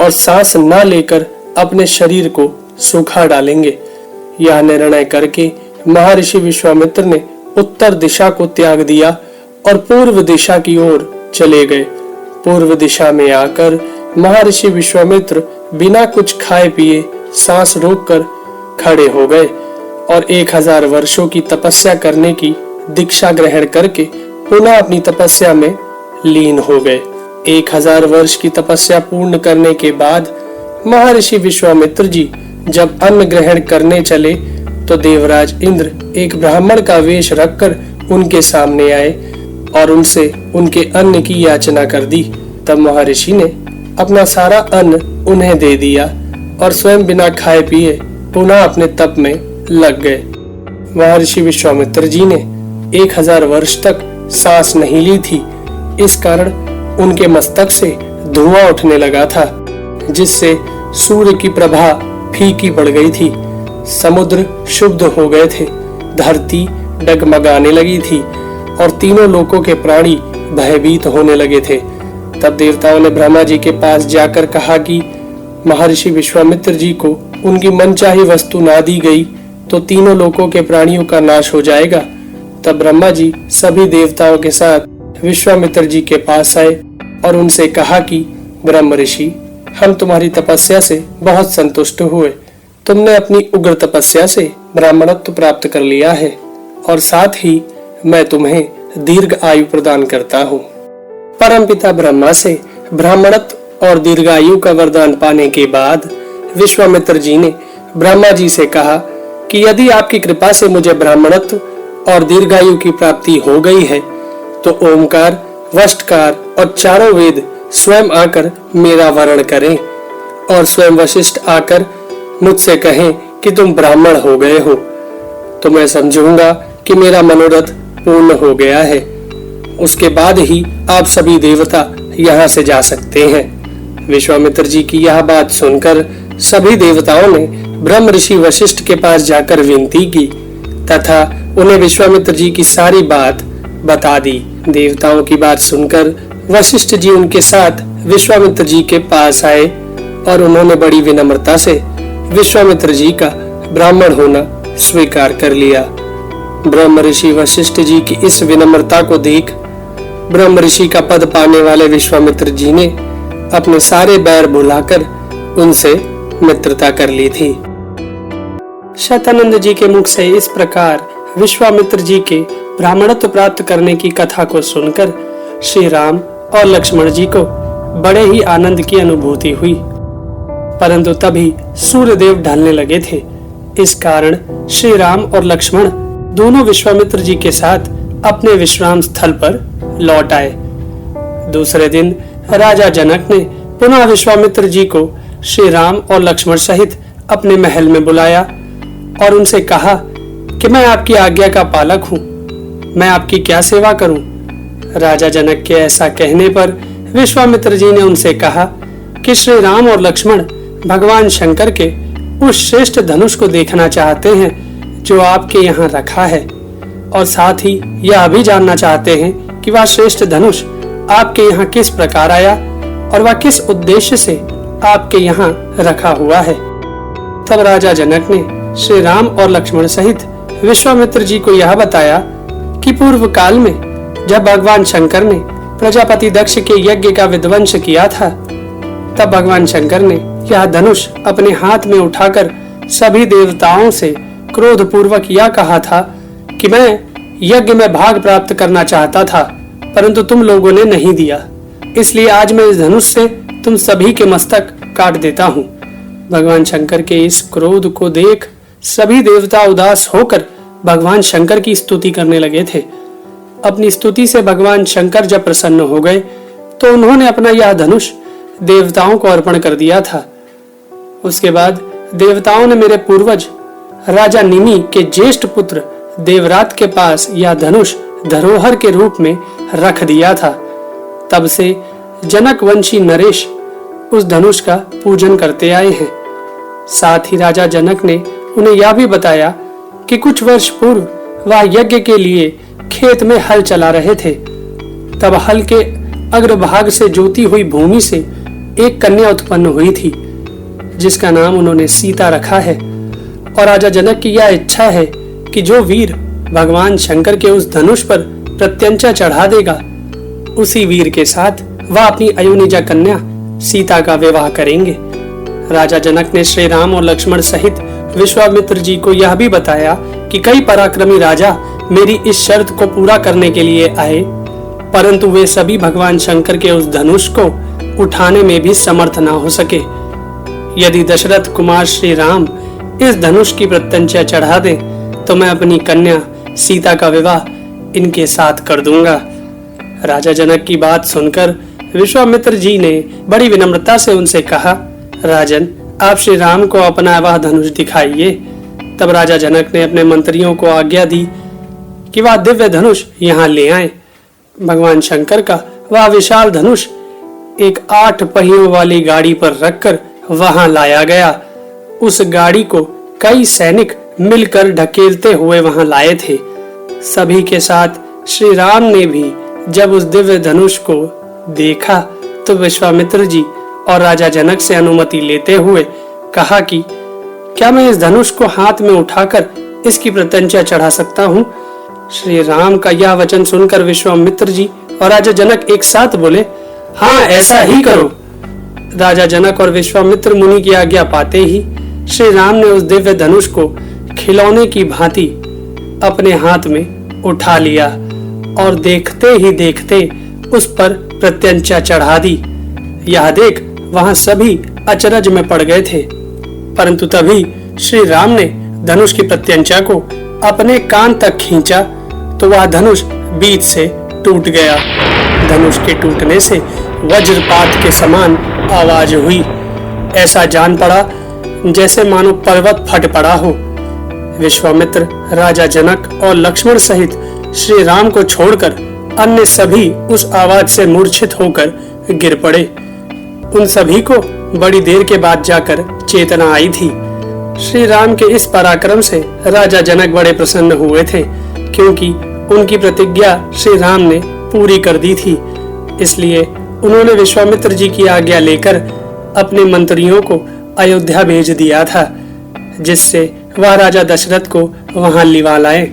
और सांस न लेकर अपने शरीर को सूखा डालेंगे। यह निर्णय करके महर्षि विश्वामित्र ने उत्तर दिशा को त्याग दिया और पूर्व दिशा की ओर चले गए। पूर्व दिशा में आकर महर्षि विश्वामित्र बिना कुछ खाए पिए सांस रोककर खड़े हो गए और 1000 वर्षों की तपस्या करने की दीक्षा ग्रहण करके पुनः अपनी तपस्या में लीन हो गए। 1000 वर्ष की तपस्या पूर्ण करने के बाद महर्षि विश्वामित्र जी जब अन्न ग्रहण करने चले तो देवराज इंद्र एक ब्राह्मण का वेश रखकर उनके सामने आए और उनसे उनके अन्न की याचना कर दी। तब महर्षि ने अपना सारा अन्न उन्हें दे दिया और स्वयं बिना खाए पिए पुनः अपने तप में लग गए। महर्षि विश्वामित्र जी ने 1000 वर्ष तक सांस नहीं ली थी, इस कारण उनके मस्तक से धुआं उठने लगा था, जिससे सूर्य की प्रभा फीकी पड़ गई थी। समुद्र शुद्ध हो गए थे, धरती डगमगाने लगी थी और तीनों लोकों के प्राणी भयभीत होने लगे थे। तब देवताओं ने ब्रह्मा जी के पास जाकर कहा कि महर्षि विश्वामित्र जी को उनकी मनचाही वस्तु ना दी गई तो तीनों लोकों के प्राणियों का नाश हो जाएगा। तब ब्रह्मा जी सभी देवताओं के साथ विश्वामित्र जी के पास आए और उनसे कहा कि ब्रह्म ऋषि, हम तुम्हारी तपस्या से बहुत संतुष्ट हुए। तुमने अपनी उग्र तपस्या से ब्राह्मणत्व प्राप्त कर लिया है और साथ ही मैं तुम्हें दीर्घ आयु प्रदान करता हूँ। परमपिता ब्रह्मा से ब्राह्मणत्व और दीर्घायु का वरदान पाने के बाद विश्वामित्र जी ने ब्रह्मा जी से कहा कि यदि आपकी कृपा से मुझे ब्राह्मणत्व और दीर्घायु की प्राप्ति हो गई है तो ओमकार, वष्टकार और चारों वेद स्वयं आकर मेरा वर्ण करें और स्वयं वशिष्ठ आकर मुझसे कहें कि तुम ब्राह्मण हो गए हो, तो मैं समझूंगा कि मेरा मनोरथ पूर्ण हो गया है। उसके बाद ही आप सभी देवता यहाँ से जा सकते हैं। विश्वामित्र जी की यह बात सुनकर सभी देवताओं ने ब्रह्म ऋषि वशिष्ठ के पास जाकर विनती की तथा उन्हें विश्वामित्र जी की सारी बात बता दी। देवताओं की बात सुनकर वशिष्ठ जी उनके साथ विश्वामित्र जी के पास आए और उन्होंने बड़ी विनम्रता से विश्वामित्र जी का ब्राह्मण होना स्वीकार कर लिया। ब्रह्म ऋषि वशिष्ठ जी की इस विनम्रता को देख ब्रह्म ऋषि का पद पाने वाले विश्वामित्र जी ने अपने सारे बैर भुलाकर उनसे मित्रता कर ली थी। शतानंद जी के मुख से इस प्रकार विश्वामित्र जी के ब्राह्मणत्व प्राप्त करने की कथा को सुनकर श्री राम और लक्ष्मण जी को बड़े ही आनंद की अनुभूति हुई। परंतु तभी सूर्यदेव ढलने लगे थे। इस कारण श्री राम और लक्ष्मण दोनों विश्वामित्र जी के साथ अपने विश्राम स्थल पर लौट आए। दूसरे दिन राजा जनक ने पुनः विश्वामित्र जी को श्री राम और लक्ष्मण सहित अपने महल में बुलाया और उनसे कहा कि मैं आपकी आज्ञा का पालक हूँ, मैं आपकी क्या सेवा करूं? राजा जनक के ऐसा कहने पर विश्वामित्र जी ने उनसे कहा कि श्री राम और लक्ष्मण भगवान शंकर के उस श्रेष्ठ धनुष को देखना चाहते हैं जो आपके यहाँ रखा है और साथ ही यह भी जानना चाहते हैं कि वह श्रेष्ठ धनुष आपके यहाँ किस प्रकार आया और वह किस उद्देश्य से आपके यहाँ रखा हुआ है। तब राजा जनक ने श्री राम और लक्ष्मण सहित विश्वामित्र जी को यह बताया कि पूर्व काल में जब भगवान शंकर ने प्रजापति दक्ष के यज्ञ का विध्वंस किया था तब भगवान शंकर ने यह धनुष अपने हाथ में उठाकर सभी देवताओं से क्रोध पूर्वक यह कहा था कि मैं यज्ञ में भाग प्राप्त करना चाहता था परंतु तुम लोगों ने नहीं दिया, इसलिए आज मैं इस धनुष से तुम सभी के मस्तक काट देता हूँ। भगवान शंकर के इस क्रोध को देख सभी देवता उदास होकर भगवान शंकर की स्तुति करने लगे थे। अपनी स्तुति से भगवान शंकर जब प्रसन्न हो गए तो उन्होंने अपना यह धनुष देवताओं को अर्पण कर दिया था। उसके बाद देवताओं ने मेरे पूर्वज राजा निमि के ज्येष्ठ पुत्र देवरात के पास यह धनुष धरोहर के रूप में रख दिया था। तब से जनक वंशी नरेश उस धनुष का पूजन करते आए हैं। साथ ही राजा जनक ने उन्हें यह भी बताया कि कुछ वर्ष पूर्व वह यज्ञ के लिए खेत में हल चला रहे थे। तब हल के अग्रभाग से जोती हुई भूमि से एक कन्या उत्पन्न हुई थी जिसका नाम उन्होंने सीता रखा है। और राजा जनक की यह इच्छा है कि जो वीर भगवान शंकर के उस धनुष पर प्रत्यंचा चढ़ा देगा उसी वीर के साथ वह अपनी अयोनिजा कन्या सीता का विवाह करेंगे। राजा जनक ने श्री राम और लक्ष्मण सहित विश्वामित्र जी को यह भी बताया कि कई पराक्रमी राजा मेरी इस शर्त को पूरा करने के लिए आए परंतु वे सभी भगवान शंकर के उस धनुष को उठाने में भी समर्थ ना हो सके। यदि दशरथ कुमार श्री राम इस धनुष की प्रत्यंचा चढ़ा दे तो मैं अपनी कन्या सीता का विवाह इनके साथ कर दूंगा। राजा जनक की बात सुनकर विश्वामित्र जी ने बड़ी विनम्रता से उनसे कहा, राजन आप श्री राम को अपना वह धनुष दिखाइए। तब राजा जनक ने अपने मंत्रियों को आज्ञा दी कि वह दिव्य धनुष यहाँ ले आए। भगवान शंकर का वह विशाल धनुष एक 8 पहियों वाली गाड़ी पर रखकर वहां लाया गया। उस गाड़ी को कई सैनिक मिलकर ढकेलते हुए वहां लाए थे। सभी के साथ श्री राम ने भी जब उस दिव्य धनुष को देखा तो विश्वामित्र जी और राजा जनक से अनुमति लेते हुए कहा कि क्या मैं इस धनुष को हाथ में उठाकर इसकी प्रत्यंचा चढ़ा सकता हूँ? श्री राम का यह वचन सुनकर विश्वामित्र जी और राजा जनक एक साथ बोले, हाँ ऐसा ही करो। राजा जनक और विश्वामित्र मुनि की आज्ञा पाते ही श्री राम ने उस दिव्य धनुष को खिलौने की भांति अपने हाथ में उठा लिया और देखते ही देखते उस पर प्रत्यंचा चढ़ा दी। यह देख वहां सभी अचरज में पड़ गए थे, परंतु तभी श्री राम ने धनुष की प्रत्यंचा को अपने कान तक खींचा तो वह धनुष बीच से टूट गया। धनुष के टूटने से वज्रपात के समान आवाज हुई। ऐसा जान पड़ा जैसे मानो पर्वत फट पड़ा हो। विश्वामित्र, राजा जनक और लक्ष्मण सहित श्री राम को छोड़कर अन्य सभी उस आवाज से मूर्छित होकर गिर पड़े। उन सभी को बड़ी देर के बाद जाकर चेतना आई थी। श्री राम के इस पराक्रम से राजा जनक बड़े प्रसन्न हुए थे, क्योंकि उनकी प्रतिज्ञा श्री राम ने पूरी कर दी थी। इसलिए उन्होंने विश्वामित्र जी की आज्ञा लेकर अपने मंत्रियों को अयोध्या भेज दिया था, जिससे वह राजा दशरथ को वहां लिवा लाए,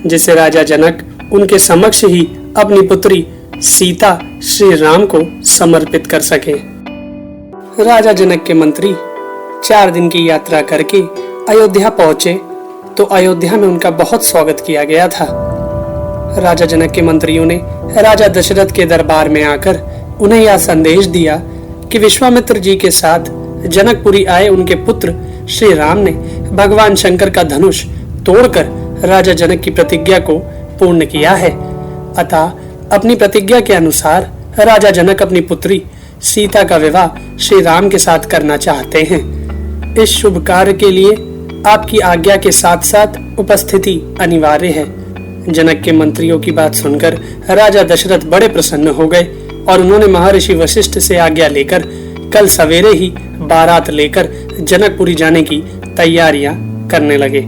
जिससे राजा जनक उनके समक्ष ही अपनी पुत्री सीता श्री राम को समर्पित कर सके। राजा जनक के मंत्री 4 दिन की यात्रा करके अयोध्या पहुंचे तो अयोध्या में उनका बहुत स्वागत किया गया था। राजा जनक के मंत्रियों ने राजा दशरथ के दरबार में आकर उन्हें यह संदेश दिया कि विश्वामित्र जी के साथ जनकपुरी आए उनके पुत्र श्री राम ने भगवान शंकर का धनुष तोड़कर राजा जनक की प्रतिज्ञा को पूर्ण किया है। अतः अपनी प्रतिज्ञा के अनुसार राजा जनक अपनी पुत्री सीता का विवाह श्री राम के साथ करना चाहते हैं। इस शुभ कार्य के लिए आपकी आज्ञा के साथ साथ उपस्थिति अनिवार्य है। जनक के मंत्रियों की बात सुनकर राजा दशरथ बड़े प्रसन्न हो गए और उन्होंने महर्षि वशिष्ठ से आज्ञा लेकर कल सवेरे ही बारात लेकर जनकपुरी जाने की तैयारियां करने लगे।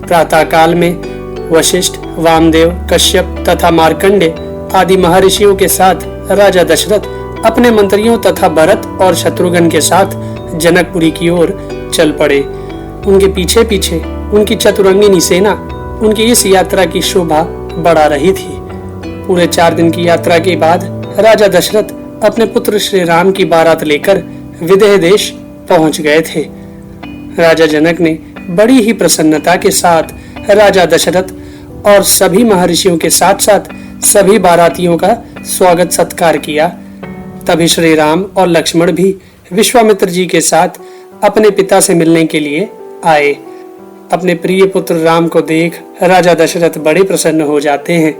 प्रातः काल में वशिष्ठ, वामदेव, कश्यप तथा मार्कंडे आदि महर्षियों के साथ राजा दशरथ अपने मंत्रियों तथा भरत और शत्रुघ्न के साथ जनकपुरी की ओर चल पड़े। उनके पीछे पीछे उनकी चतुरंगिनी सेना उनकी इस यात्रा की शोभा बढ़ा रही थी। पूरे 4 दिन की यात्रा के बाद राजा दशरथ अपने पुत्र श्री राम की बारात लेकर विदेह देश पहुंच गए थे। राजा जनक ने बड़ी ही प्रसन्नता के साथ राजा दशरथ और सभी महर्षियों के साथ साथ सभी बारातियों का स्वागत सत्कार किया। तभी श्री राम और लक्ष्मण भी विश्वामित्र जी के साथ अपने पिता से मिलने के लिए आए। अपने प्रिय पुत्र राम को देख राजा दशरथ बड़े प्रसन्न हो जाते हैं।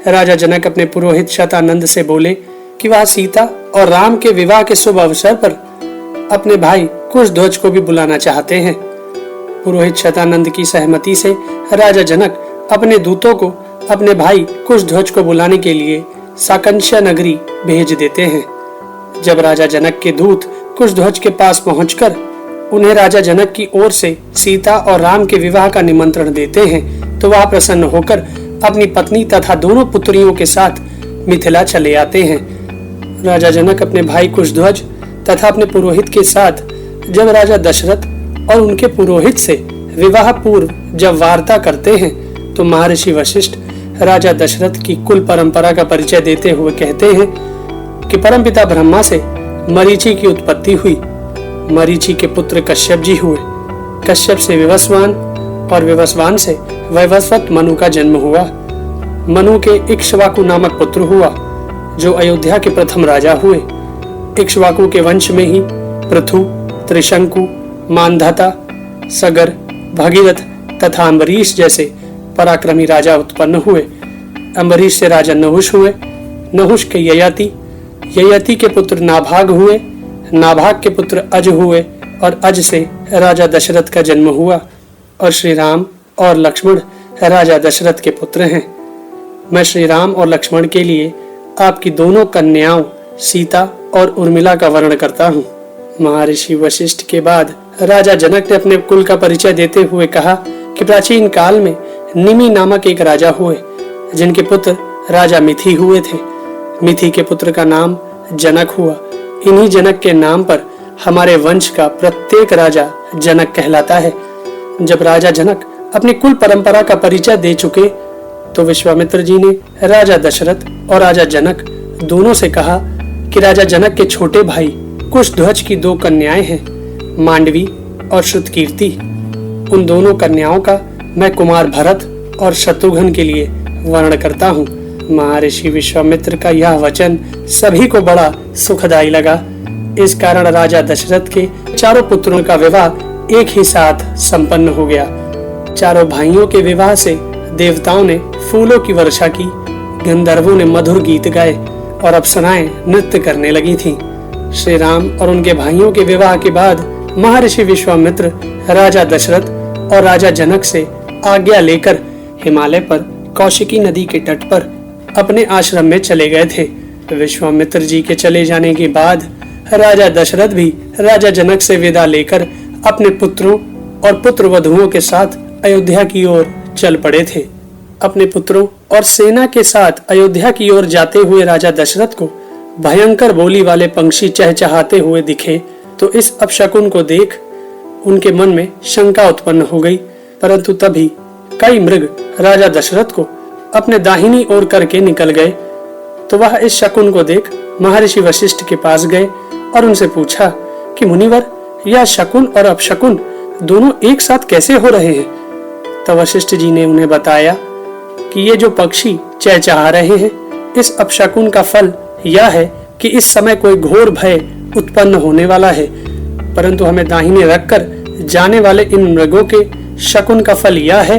राजा जनक अपने पुरोहित शतानंद से बोले कि वह सीता और राम के विवाह के शुभ अवसर पर अपने भाई कुशध्वज को भी बुलाना चाहते हैं। पुरोहित शतानंद की सहमति से राजा जनक अपने दूतों को अपने भाई कुशध्वज को बुलाने के लिए साकंक्षा नगरी भेज देते हैं। जब राजा जनक के दूत कुशध्वज के पहुंच पहुंचकर उन्हें राजा जनक की ओर से सीता और राम के विवाह का निमंत्रण देते हैं तो वह प्रसन्न होकर अपनी पत्नी तथा दोनों पुत्रियों के साथ मिथिला चले आते हैं। राजा जनक अपने भाई कुशध्वज तथा अपने पुरोहित के साथ जब राजा दशरथ और उनके पुरोहित से विवाह पूर्व जब वार्ता करते हैं तो महर्षि वशिष्ठ राजा दशरथ की कुल परंपरा का परिचय देते हुए कहते हैं कि परमपिता ब्रह्मा से मरीचि की उत्पत्ति हुई। मरीचि के पुत्र कश्यप जी हुए। कश्यप से विवस्वान और विवस्वान से वैवस्वत मनु का जन्म हुआ। मनु के इक्ष्वाकु नामक पुत्र हुआ जो अयोध्या के प्रथम राजा हुए। इक्ष्वाकु के वंश में ही पृथु, त्रिशंकु, मानधाता, सगर, भगीरथ तथा अम्बरीश जैसे पराक्रमी राजा उत्पन्न हुए। अम्बरीश से राजा नहुष हुए। नहुष के ययाति, ययाति के पुत्र नाभाग हुए। नाभाग के पुत्र अज हुए और अज से राजा दशरथ का जन्म हुआ। और श्री राम और लक्ष्मण राजा दशरथ के पुत्र हैं। मैं श्री राम और लक्ष्मण के लिए आपकी दोनों कन्याओं सीता और उर्मिला का वर्णन करता हूँ। महर्षि वशिष्ठ के बाद राजा जनक ने अपने कुल का परिचय देते हुए कहा कि प्राचीन काल में निमि नामक एक राजा हुए जिनके पुत्र राजा मिथि हुए थे। मिथि के पुत्र का नाम जनक हुआ। इन्हीं जनक के नाम पर हमारे वंश का प्रत्येक राजा जनक कहलाता है। जब राजा जनक अपनी कुल परंपरा का परिचय दे चुके तो विश्वामित्र जी ने राजा दशरथ और राजा जनक दोनों से कहा कि राजा जनक के छोटे भाई कुशध्वज की 2 कन्याएं हैं, मांडवी और श्रुतकीर्ति। उन दोनों कन्याओं का मैं कुमार भरत और शत्रुघ्न के लिए वर्णन करता हूँ। महर्षि विश्वामित्र का यह वचन सभी को बड़ा सुखदायी लगा। इस कारण राजा दशरथ के चारों पुत्रों का विवाह एक ही साथ संपन्न हो गया। चारों भाइयों के विवाह से देवताओं ने फूलों की वर्षा की, गंधर्वों ने मधुर गीत गाए और अप्सराएं नृत्य करने लगी थीं। श्री राम और उनके भाइयों के विवाह के बाद महर्षि विश्वामित्र राजा दशरथ और राजा जनक से आज्ञा लेकर हिमालय पर कौशिकी नदी के तट पर अपने आश्रम में चले गए थे। विश्वामित्र जी के चले जाने के बाद राजा दशरथ भी राजा जनक से विदा लेकर अपने पुत्रों और पुत्र वधुओं के साथ अयोध्या की ओर चल पड़े थे। अपने पुत्रों और सेना के साथ अयोध्या की ओर जाते हुए राजा दशरथ को भयंकर बोली वाले पंछी चहचहाते हुए दिखे तो इस अपशकुन को देख उनके मन में शंका उत्पन्न हो गई। परंतु तभी कई मृग राजा दशरथ को अपने दाहिनी ओर करके निकल गए तो वह इस शकुन को देख महर्षि वशिष्ठ के पास गए और उनसे पूछा कि मुनिवर, यह शकुन और अपशकुन दोनों एक साथ कैसे हो रहे हैं? तब वशिष्ठ जी ने उन्हें बताया कि ये जो पक्षी चहचहा रहे हैं, इस अपशकुन का फल यह है कि इस समय कोई घोर भय उत्पन्न होने वाला है, परंतु हमें दाहिने रखकर जाने वाले इन मृगों के शकुन का फल यह है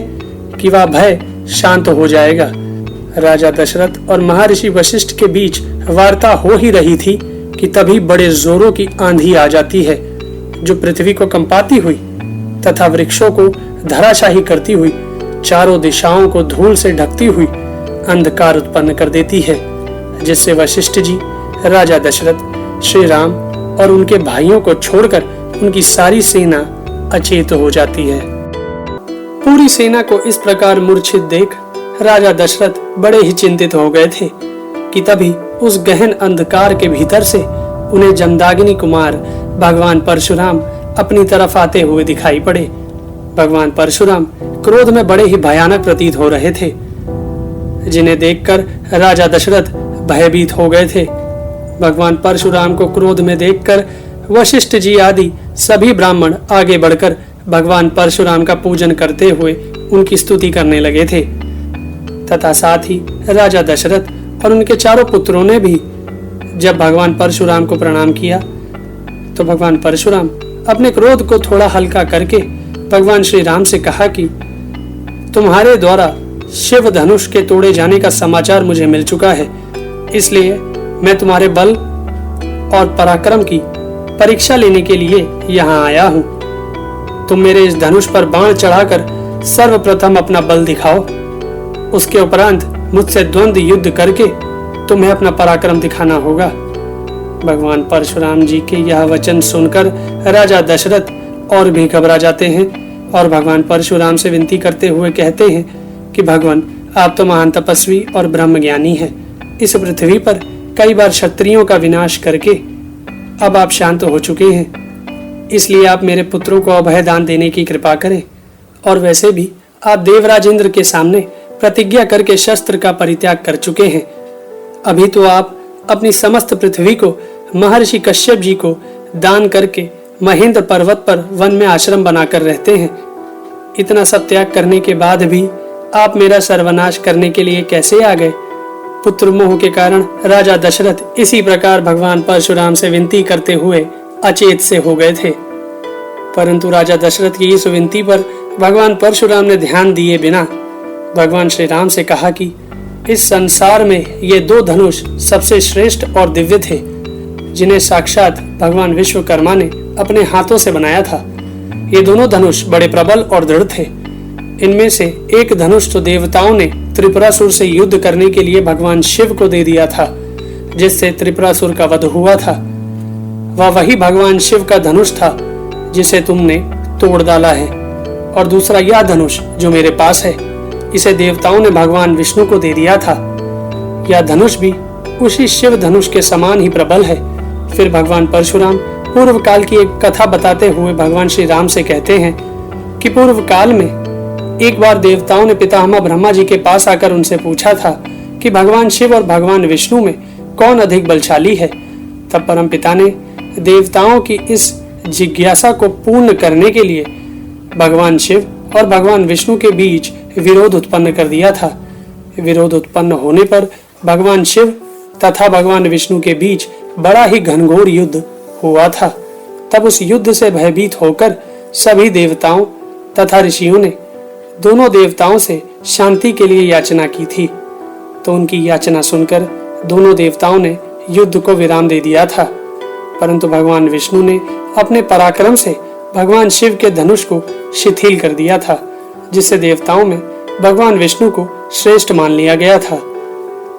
कि वह भय शांत हो जाएगा। राजा दशरथ और महर्षि वशिष्ठ के बीच वार्ता हो ही रही थी कि तभी बड़े जोरों की आंधी आ जाती है जो पृथ्वी को कंपाती हुई तथा वृक्षों को धराशाही करती हुई चारों दिशाओं को धूल से ढकती हुई अंधकार उत्पन्न कर देती है, जिससे वशिष्ठ जी राजा दशरथ, श्री राम और उनके भाइयों को छोड़कर उनकी सारी सेना अचेत हो जाती है। पूरी सेना को इस प्रकार मूर्छित देख राजा दशरथ बड़े ही चिंतित हो गए थे कि तभी उस गहन अंधकार के भीतर से उन्हें जमदाग्नि कुमार भगवान परशुराम अपनी तरफ आते हुए दिखाई पड़े। भगवान परशुराम क्रोध में बड़े ही भयानक प्रतीत हो रहे थे, जिन्हें देखकर राजा दशरथ भयभीत हो गए थे। भगवान परशुराम को क्रोध में देखकर वशिष्ठ जी आदि सभी ब्राह्मण आगे बढ़कर भगवान परशुराम का पूजन करते हुए उनकी स्तुति करने लगे थे तथा साथ ही राजा दशरथ और उनके चारों पुत्रों ने भी जब भगवान परशुराम को प्रणाम किया तो भगवान परशुराम अपने क्रोध को थोड़ा हल्का करके भगवान श्री राम से कहा कि तुम्हारे द्वारा शिव धनुष के तोड़े जाने का समाचार मुझे मिल चुका है, इसलिए मैं तुम्हारे बल और पराक्रम की परीक्षा लेने के लिए यहाँ आया हूँ। तुम मेरे इस धनुष पर बाण चढ़ाकर सर्वप्रथम अपना बल दिखाओ, उसके उपरांत मुझसे द्वंद्व युद्ध करके तुम्हें अपना पराक्रम दिखाना होगा। भगवान परशुराम जी के यह वचन सुनकर राजा दशरथ और भी घबरा जाते हैं और भगवान परशुराम से विनती करते हुए कहते हैं कि भगवान, आप तो महान तपस्वी और ब्रह्मज्ञानी हैं। इस पृथ्वी पर कई बार क्षत्रियों का विनाश करके अब आप शांत हो चुके हैं, इसलिए आप मेरे पुत्रों को अभय दान देने की कृपा करें। और वैसे भी आप देवराज इंद्र के सामने प्रतिज्ञा करके शस्त्र का परित्याग कर चुके हैं। अभी तो आप अपनी समस्त पृथ्वी को महर्षि कश्यप जी को दान करके महेंद्र पर्वत पर वन में आश्रम बनाकर रहते हैं। इतना सब त्याग करने के बाद भी आप मेरा सर्वनाश करने के लिए कैसे आ गए? पुत्र मोह के कारण राजा दशरथ इसी प्रकार भगवान परशुराम से विनती करते हुए अचेत से हो गए थे। परंतु राजा दशरथ की इस विनती पर भगवान परशुराम ने ध्यान दिए बिना भगवान श्री राम से कहा कि इस संसार में ये 2 धनुष सबसे श्रेष्ठ और दिव्य थे, जिन्हें साक्षात भगवान विश्वकर्मा ने अपने हाथों से बनाया था। ये दोनों धनुष बड़े प्रबल और दृढ़ थे। इनमें से एक धनुष तो देवताओं ने त्रिपुरासुर से युद्ध करने के लिए भगवान शिव को दे दिया था, जिससे त्रिपुरासुर का वध हुआ था। वह वही भगवान शिव का धनुष था जिसे तुमने तोड़ डाला है। और दूसरा यह धनुष जो मेरे पास है, इसे देवताओं ने भगवान विष्णु को दे दिया था। यह धनुष भी उसी शिव धनुष के समान ही प्रबल है। फिर भगवान परशुराम पूर्व काल की एक कथा बताते हुए भगवान श्री राम से कहते हैं कि पूर्व काल में एक बार देवताओं ने पितामह ब्रह्मा जी के पास आकर उनसे पूछा था कि भगवान शिव और भगवान विष्णु में कौन अधिक बलशाली है। तब परम पिता ने देवताओं की इस जिज्ञासा को पूर्ण करने के लिए भगवान शिव और भगवान विष्णु के बीच विरोध उत्पन्न कर दिया था। विरोध उत्पन्न होने पर भगवान शिव तथा भगवान विष्णु के बीच बड़ा ही घनघोर युद्ध हुआ था। तब उस युद्ध से भयभीत होकर सभी देवताओं तथा ऋषियों ने दोनों देवताओं से शांति के लिए याचना की थी। तो उनकी याचना सुनकर दोनों देवताओं ने युद्ध को विराम दे दिया था। परंतु भगवान विष्णु ने अपने पराक्रम से भगवान शिव के धनुष को शिथिल कर दिया था, जिससे देवताओं में भगवान विष्णु को श्रेष्ठ मान लिया गया था।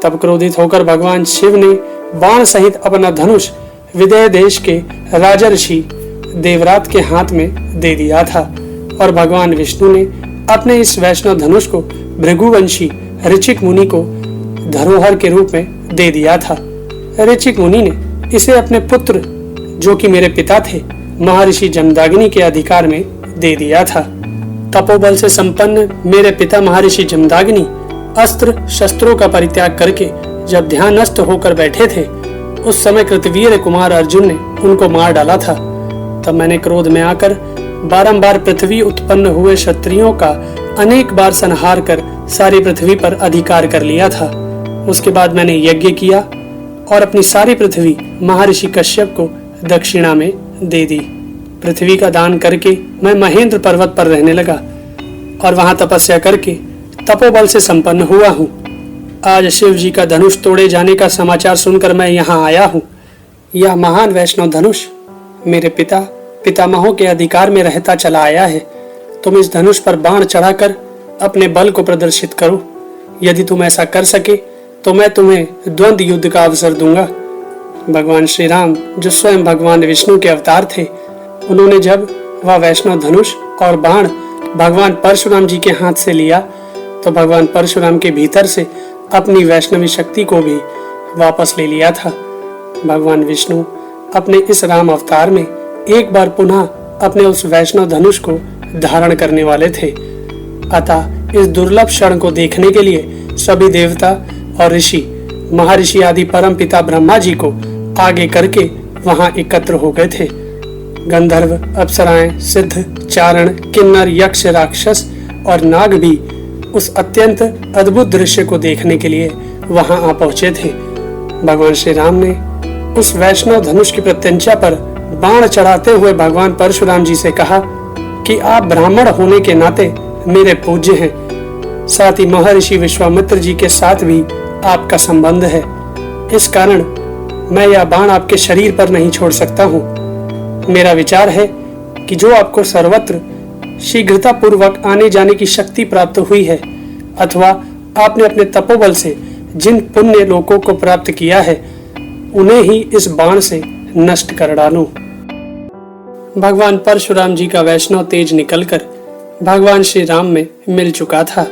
तब क्रोधित होकर भगवान शिव ने बाण सहित अपना धनुष विदेह देश के राजा ऋषि देवरात के हाथ में दे दिया था और भगवान विष्णु ने अपने इस वैष्णव धनुष को भृगुवंशी ऋचिक मुनि को धरोहर के रूप में दे दिया था। ऋचिक मुनि ने इसे अपने पुत्र, जो कि मेरे पिता थे, महर्षि जमदाग्नि के अधिकार में दे दिया था। तपोबल से संपन्न मेरे पिता महर्षि जमदाग्नि अस्त्र शस्त्रों का परित्याग करके जब ध्यान नष्ट होकर बैठे थे, उस समय कृतवीर कुमार अर्जुन ने उनको मार डाला था। तब मैंने क्रोध में आकर बारंबार पृथ्वी उत्पन्न हुए क्षत्रियों का अनेक बार संहार कर सारी पृथ्वी पर अधिकार कर लिया था। उसके बाद मैंने यज्ञ किया और अपनी सारी पृथ्वी महर्षि कश्यप को दक्षिणा में दे दी। पृथ्वी का दान करके मैं महेंद्र पर्वत पर रहने लगा और वहां तपस्या करके तपोबल से संपन्न हुआ हूँ। आज शिव जी का धनुष तोड़े जाने का समाचार सुनकर मैं यहाँ आया हूँ। यह महान वैष्णव धनुष मेरे पितामहों के अधिकार में रहता चला आया है। तुम इस धनुष पर बाण चढ़ाकर अपने बल को प्रदर्शित करो। यदि तुम ऐसा कर सके तो मैं तुम्हें द्वंद्व युद्ध का अवसर दूंगा। भगवान श्री राम, जो स्वयं भगवान विष्णु के अवतार थे, उन्होंने जब वह वैष्णव धनुष और बाण भगवान परशुराम जी के हाथ से लिया तो भगवान परशुराम के भीतर से अपनी वैष्णवी शक्ति को भी वापस ले लिया था। भगवान विष्णु अपने इस राम अवतार में एक बार पुनः अपने उस वैष्णव धनुष को धारण करने वाले थे। अतः इस दुर्लभ क्षण को देखने के लिए सभी देवता और ऋषि, महर्षि आदि परम पिता ब्रह्मा जी को आगे करके वहां एकत्र हो गए थे। गंधर्व, अप्सराएं, सिद्ध, चारण, किन्नर, यक्ष, राक्षस और नाग भी उस अत्यंत अद्भुत दृश्य को देखने के लिए वहां आ पहुंचे थे। भगवान श्री राम ने उस वैष्णव धनुष की प्रत्यंचा पर बाण चढ़ाते हुए भगवान परशुराम जी से कहा कि आप ब्राह्मण होने के नाते मेरे पूज्य हैं। साथ ही महर्षि विश्वामित्र जी के साथ भी आपका संबंध है। इस कारण मैं यह बाण आपके शरीर पर नहीं छोड़ सकता हूँ। मेरा विचार है कि जो आपको सर्वत्र शीघ्रता पूर्वक आने जाने की शक्ति प्राप्त हुई है, अथवा आपने अपने तपोबल से जिन पुण्य लोकों को प्राप्त किया है, उन्हें ही इस बाण से नष्ट कर डालूं। भगवान परशुराम जी का वैष्णव तेज निकलकर भगवान श्री राम में मिल चुका था।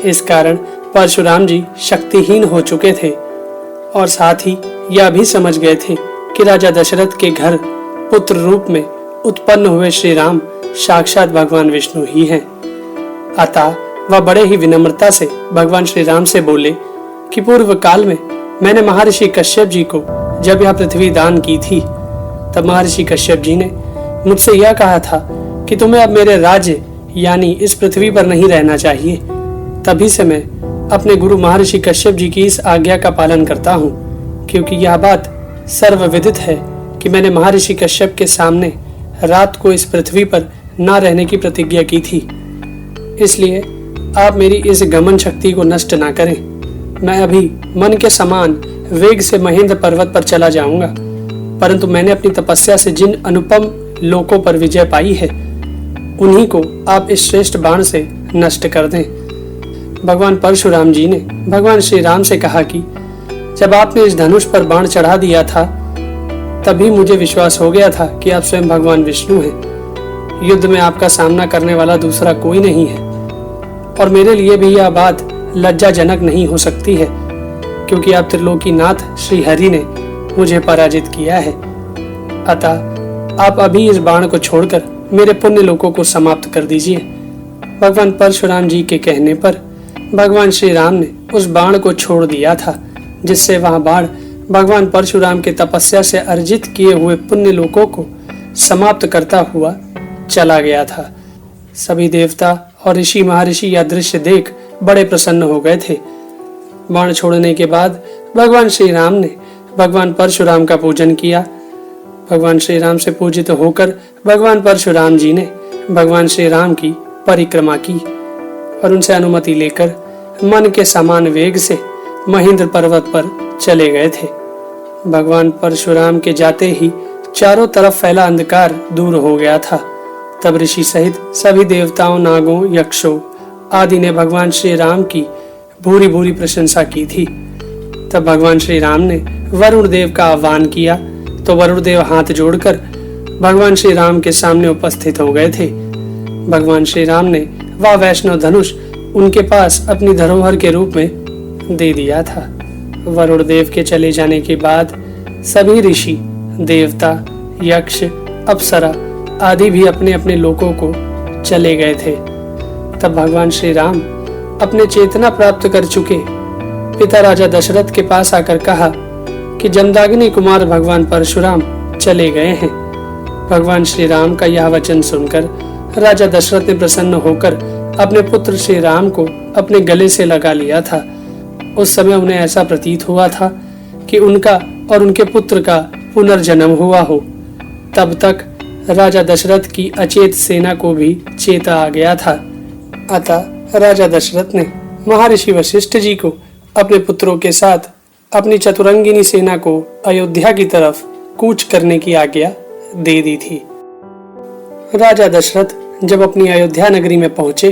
इस कारण परशुराम जी शक्तिहीन हो चुके थे और साथ ही यह भी समझ गए थे कि राजा दशरथ के घर पुत्र रूप में उत्पन्न हुए श्री राम साक्षात भगवान विष्णु ही हैं। अतः वह बड़े ही विनम्रता से भगवान श्री राम से बोले कि पूर्व काल में मैंने महर्षि कश्यप जी को जब यह पृथ्वी दान की थी, तब महर्षि कश्यप जी ने मुझसे यह कहा था कि तुम्हें अब मेरे राज्य यानी इस पृथ्वी पर नहीं रहना चाहिए। तभी से मैं अपने गुरु महर्षि कश्यप जी की इस आज्ञा का पालन करता हूँ, क्योंकि यह बात सर्वविदित है कि मैंने महर्षि कश्यप के सामने रात को इस पृथ्वी पर न रहने की प्रतिज्ञा की थी। इसलिए आप मेरी इस गमन शक्ति को नष्ट ना करें। मैं अभी मन के समान वेग से महेंद्र पर्वत पर चला जाऊंगा, परंतु मैंने अपनी तपस्या से जिन अनुपम लोकों पर विजय पाई है, उन्हीं को आप इस श्रेष्ठ बाण से नष्ट कर दें। भगवान परशुराम जी ने भगवान श्री राम से कहा कि जब आपने इस धनुष पर बाण चढ़ा दिया था, तभी मुझे विश्वास हो गया था कि आप स्वयं भगवान विष्णु हैं। युद्ध में आपका सामना करने वाला दूसरा कोई नहीं है और मेरे लिए भी यह बात लज्जाजनक नहीं हो सकती है, क्योंकि आप त्रिलोकीनाथ श्री हरि ने मुझे पराजित किया है। अतः आप अभी इस बाण को छोड़कर मेरे पुण्य लोकों को समाप्त कर दीजिए। भगवान परशुराम जी के कहने पर भगवान श्री राम ने उस बाण को छोड़ दिया था, जिससे वह बाण भगवान परशुराम के तपस्या से अर्जित किए हुए पुण्य लोकों को समाप्त करता हुआ चला गया था। सभी देवता और ऋषि महर्षि यह दृश्य देख बड़े प्रसन्न हो गए थे। बाण छोड़ने के बाद भगवान श्री राम ने भगवान परशुराम का पूजन किया। भगवान श्री राम से पूजित होकर भगवान परशुराम जी ने भगवान श्री राम की परिक्रमा की और उनसे अनुमति लेकर मन के समान वेग से महेंद्र पर्वत पर चले गए थे। भगवान परशुराम के जाते ही चारों तरफ फैला अंधकार दूर हो गया था। तब ऋषि सहित सभी देवताओं, नागों, यक्षों आदि ने भगवान श्री राम की भूरी भूरी प्रशंसा की थी। तब भगवान श्री राम ने वरुण देव का आह्वान किया तो वरुण देव हाथ जोड़कर भगवान श्री राम के सामने उपस्थित हो गए थे। भगवान श्री राम ने वह वैष्णव धनुष उनके पास अपनी धरोहर के रूप में दे दिया था। वरुण देव के चले जाने के बाद सभी ऋषि, देवता, यक्ष, अप्सरा आदि भी अपने अपने लोकों को चले गए थे। तब भगवान श्री राम अपने चेतना प्राप्त कर चुके पिता राजा दशरथ के पास आकर कहा कि जमदाग्नि कुमार भगवान परशुराम चले गए हैं। भगवान श्री राम का यह वचन सुनकर राजा दशरथ ने प्रसन्न होकर अपने पुत्र श्री राम को अपने गले से लगा लिया था। उस समय उन्हें ऐसा प्रतीत हुआ था कि उनका और उनके पुत्र का पुनर्जन्म हुआ हो। तब तक राजा दशरथ की अचेत सेना को भी चेता आ गया था। अतः राजा दशरथ ने महर्षि वशिष्ठ जी को अपने पुत्रों के साथ अपनी चतुरंगिनी सेना को अयोध्या की तरफ कूच करने की आज्ञा दे दी थी। राजा दशरथ जब अपनी अयोध्या नगरी में पहुंचे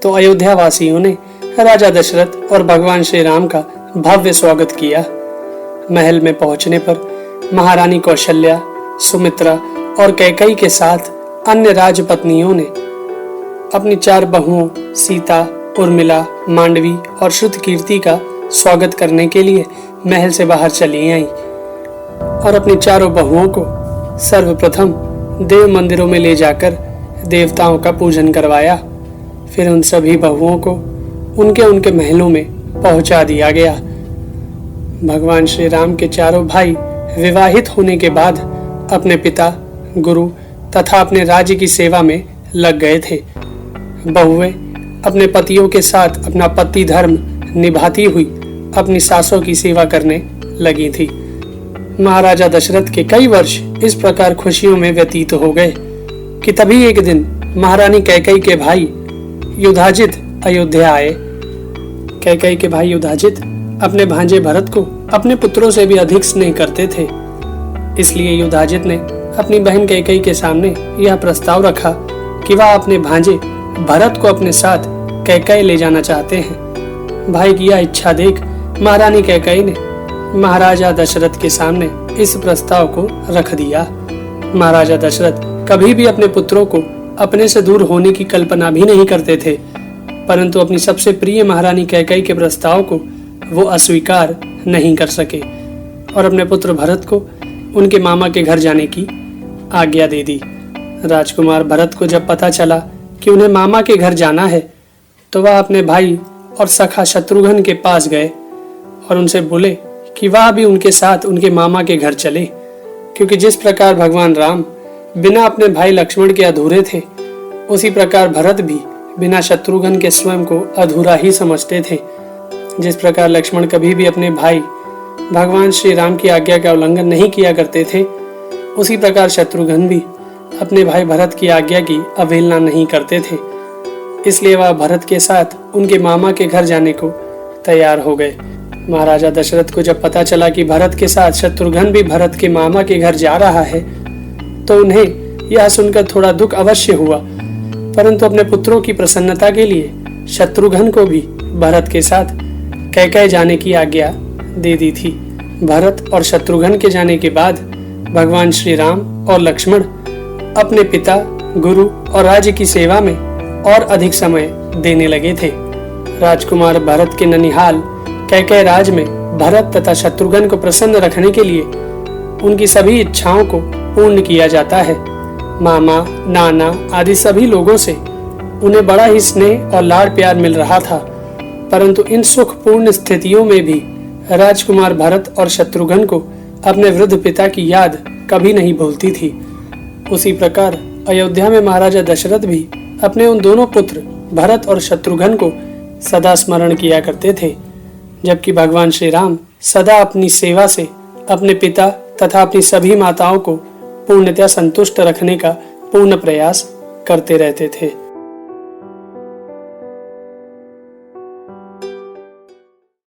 तो अयोध्या वासियों ने राजा दशरथ और भगवान श्री राम का भव्य स्वागत किया। महल में पहुंचने पर महारानी कौशल्या, सुमित्रा और कैकेयी के साथ अन्य राजपत्नियों ने अपनी 4 बहुओं सीता, उर्मिला, मांडवी और श्रुतकीर्ति का स्वागत करने के लिए महल से बाहर चली आईं और अपनी 4 बहुओं को सर्वप्रथम देव मंदिरों में ले जाकर देवताओं का पूजन करवाया। फिर उन सभी बहुओं को उनके उनके महलों में पहुंचा दिया गया। भगवान श्री राम के 4 भाई विवाहित होने के बाद अपने पिता, गुरु तथा अपने राज्य की सेवा में लग गए थे। बहुएं अपने पतियों के साथ अपना पति धर्म निभाती हुई अपनी सासों की सेवा करने लगी थी। महाराजा दशरथ के कई वर्ष इस प्रकार खुशियों में व्यतीत हो गए कि तभी एक दिन महारानी कैकेयी के भाई युधाजित अयोध्या आए। कैकेयी के भाई युधाजित अपने भांजे भरत को अपने पुत्रों से भी अधिक स्नेह करते थे। इसलिए युधाजित ने अपनी बहन कैकेयी के सामने यह प्रस्ताव रखा कि वह अपने भांजे भरत को अपने साथ कैकेयी ले जाना चाहते हैं। भाई की यह इच्छा देख महारानी कैकेयी ने महाराजा दशरथ के सामने इस प्रस्ताव को रख दिया। महाराजा दशरथ कभी भी अपने पुत्रों को अपने से दूर होने की कल्पना भी नहीं करते थे, परंतु अपनी सबसे प्रिय महारानी कैकेयी के प्रस्ताव को वो अस्वीकार नहीं कर सके और अपने पुत्र भरत को उनके मामा के घर जाने की आज्ञा दे दी। राजकुमार भरत को जब पता चला कि उन्हें मामा के घर जाना है तो वह अपने भाई और सखा शत्रुघ्न के पास गए और उनसे बोले कि वह भी उनके साथ उनके मामा के घर चले, क्योंकि जिस प्रकार भगवान राम बिना अपने भाई लक्ष्मण के अधूरे थे, उसी प्रकार भरत भी बिना शत्रुघ्न के स्वयं को अधूरा ही समझते थे। जिस प्रकार लक्ष्मण कभी भी अपने भाई भगवान श्री राम की आज्ञा का उल्लंघन नहीं किया करते थे, उसी प्रकार शत्रुघ्न भी अपने भाई भरत की आज्ञा की अवहेलना नहीं करते थे। इसलिए वह भरत के साथ उनके मामा के घर जाने को तैयार हो गए। महाराजा दशरथ को जब पता चला कि भरत के साथ शत्रुघ्न भी भरत के मामा के घर जा रहा है तो उन्हें यह सुनकर थोड़ा दुख अवश्य हुआ, परंतु अपने पुत्रों की प्रसन्नता के लिए शत्रुघ्न को भी भरत के साथ कैकेयी जाने की आज्ञा दे दी थी। भरत और शत्रुघ्न के जाने के बाद भगवान श्री राम और लक्ष्मण अपने पिता, गुरु और राज्य की सेवा में और अधिक समय देने लगे थे। राजकुमार भरत के ननिहाल कैकेयी राज में भरत तथा शत्रुघ्न को प्रसन्न रखने के लिए उनकी सभी इच्छाओं को पूर्ण किया जाता है। मामा, नाना आदि सभी लोगों से उन्हें बड़ा ही स्नेह और लाड़ प्यार मिल रहा था, परंतु इन सुखपूर्ण स्थितियों में भी राजकुमार भरत और शत्रुघ्न को अपने वृद्ध पिता की याद कभी नहीं भूलती थी। उसी प्रकार अयोध्या में महाराजा दशरथ भी अपने उन दोनों पुत्र भरत और शत्रुघ्न को सदा स्मरण किया करते थे, जबकि भगवान श्री राम सदा अपनी सेवा से अपने पिता तथा अपनी सभी माताओं को पूर्णतः संतुष्ट रखने का पूर्ण प्रयास करते रहते थे।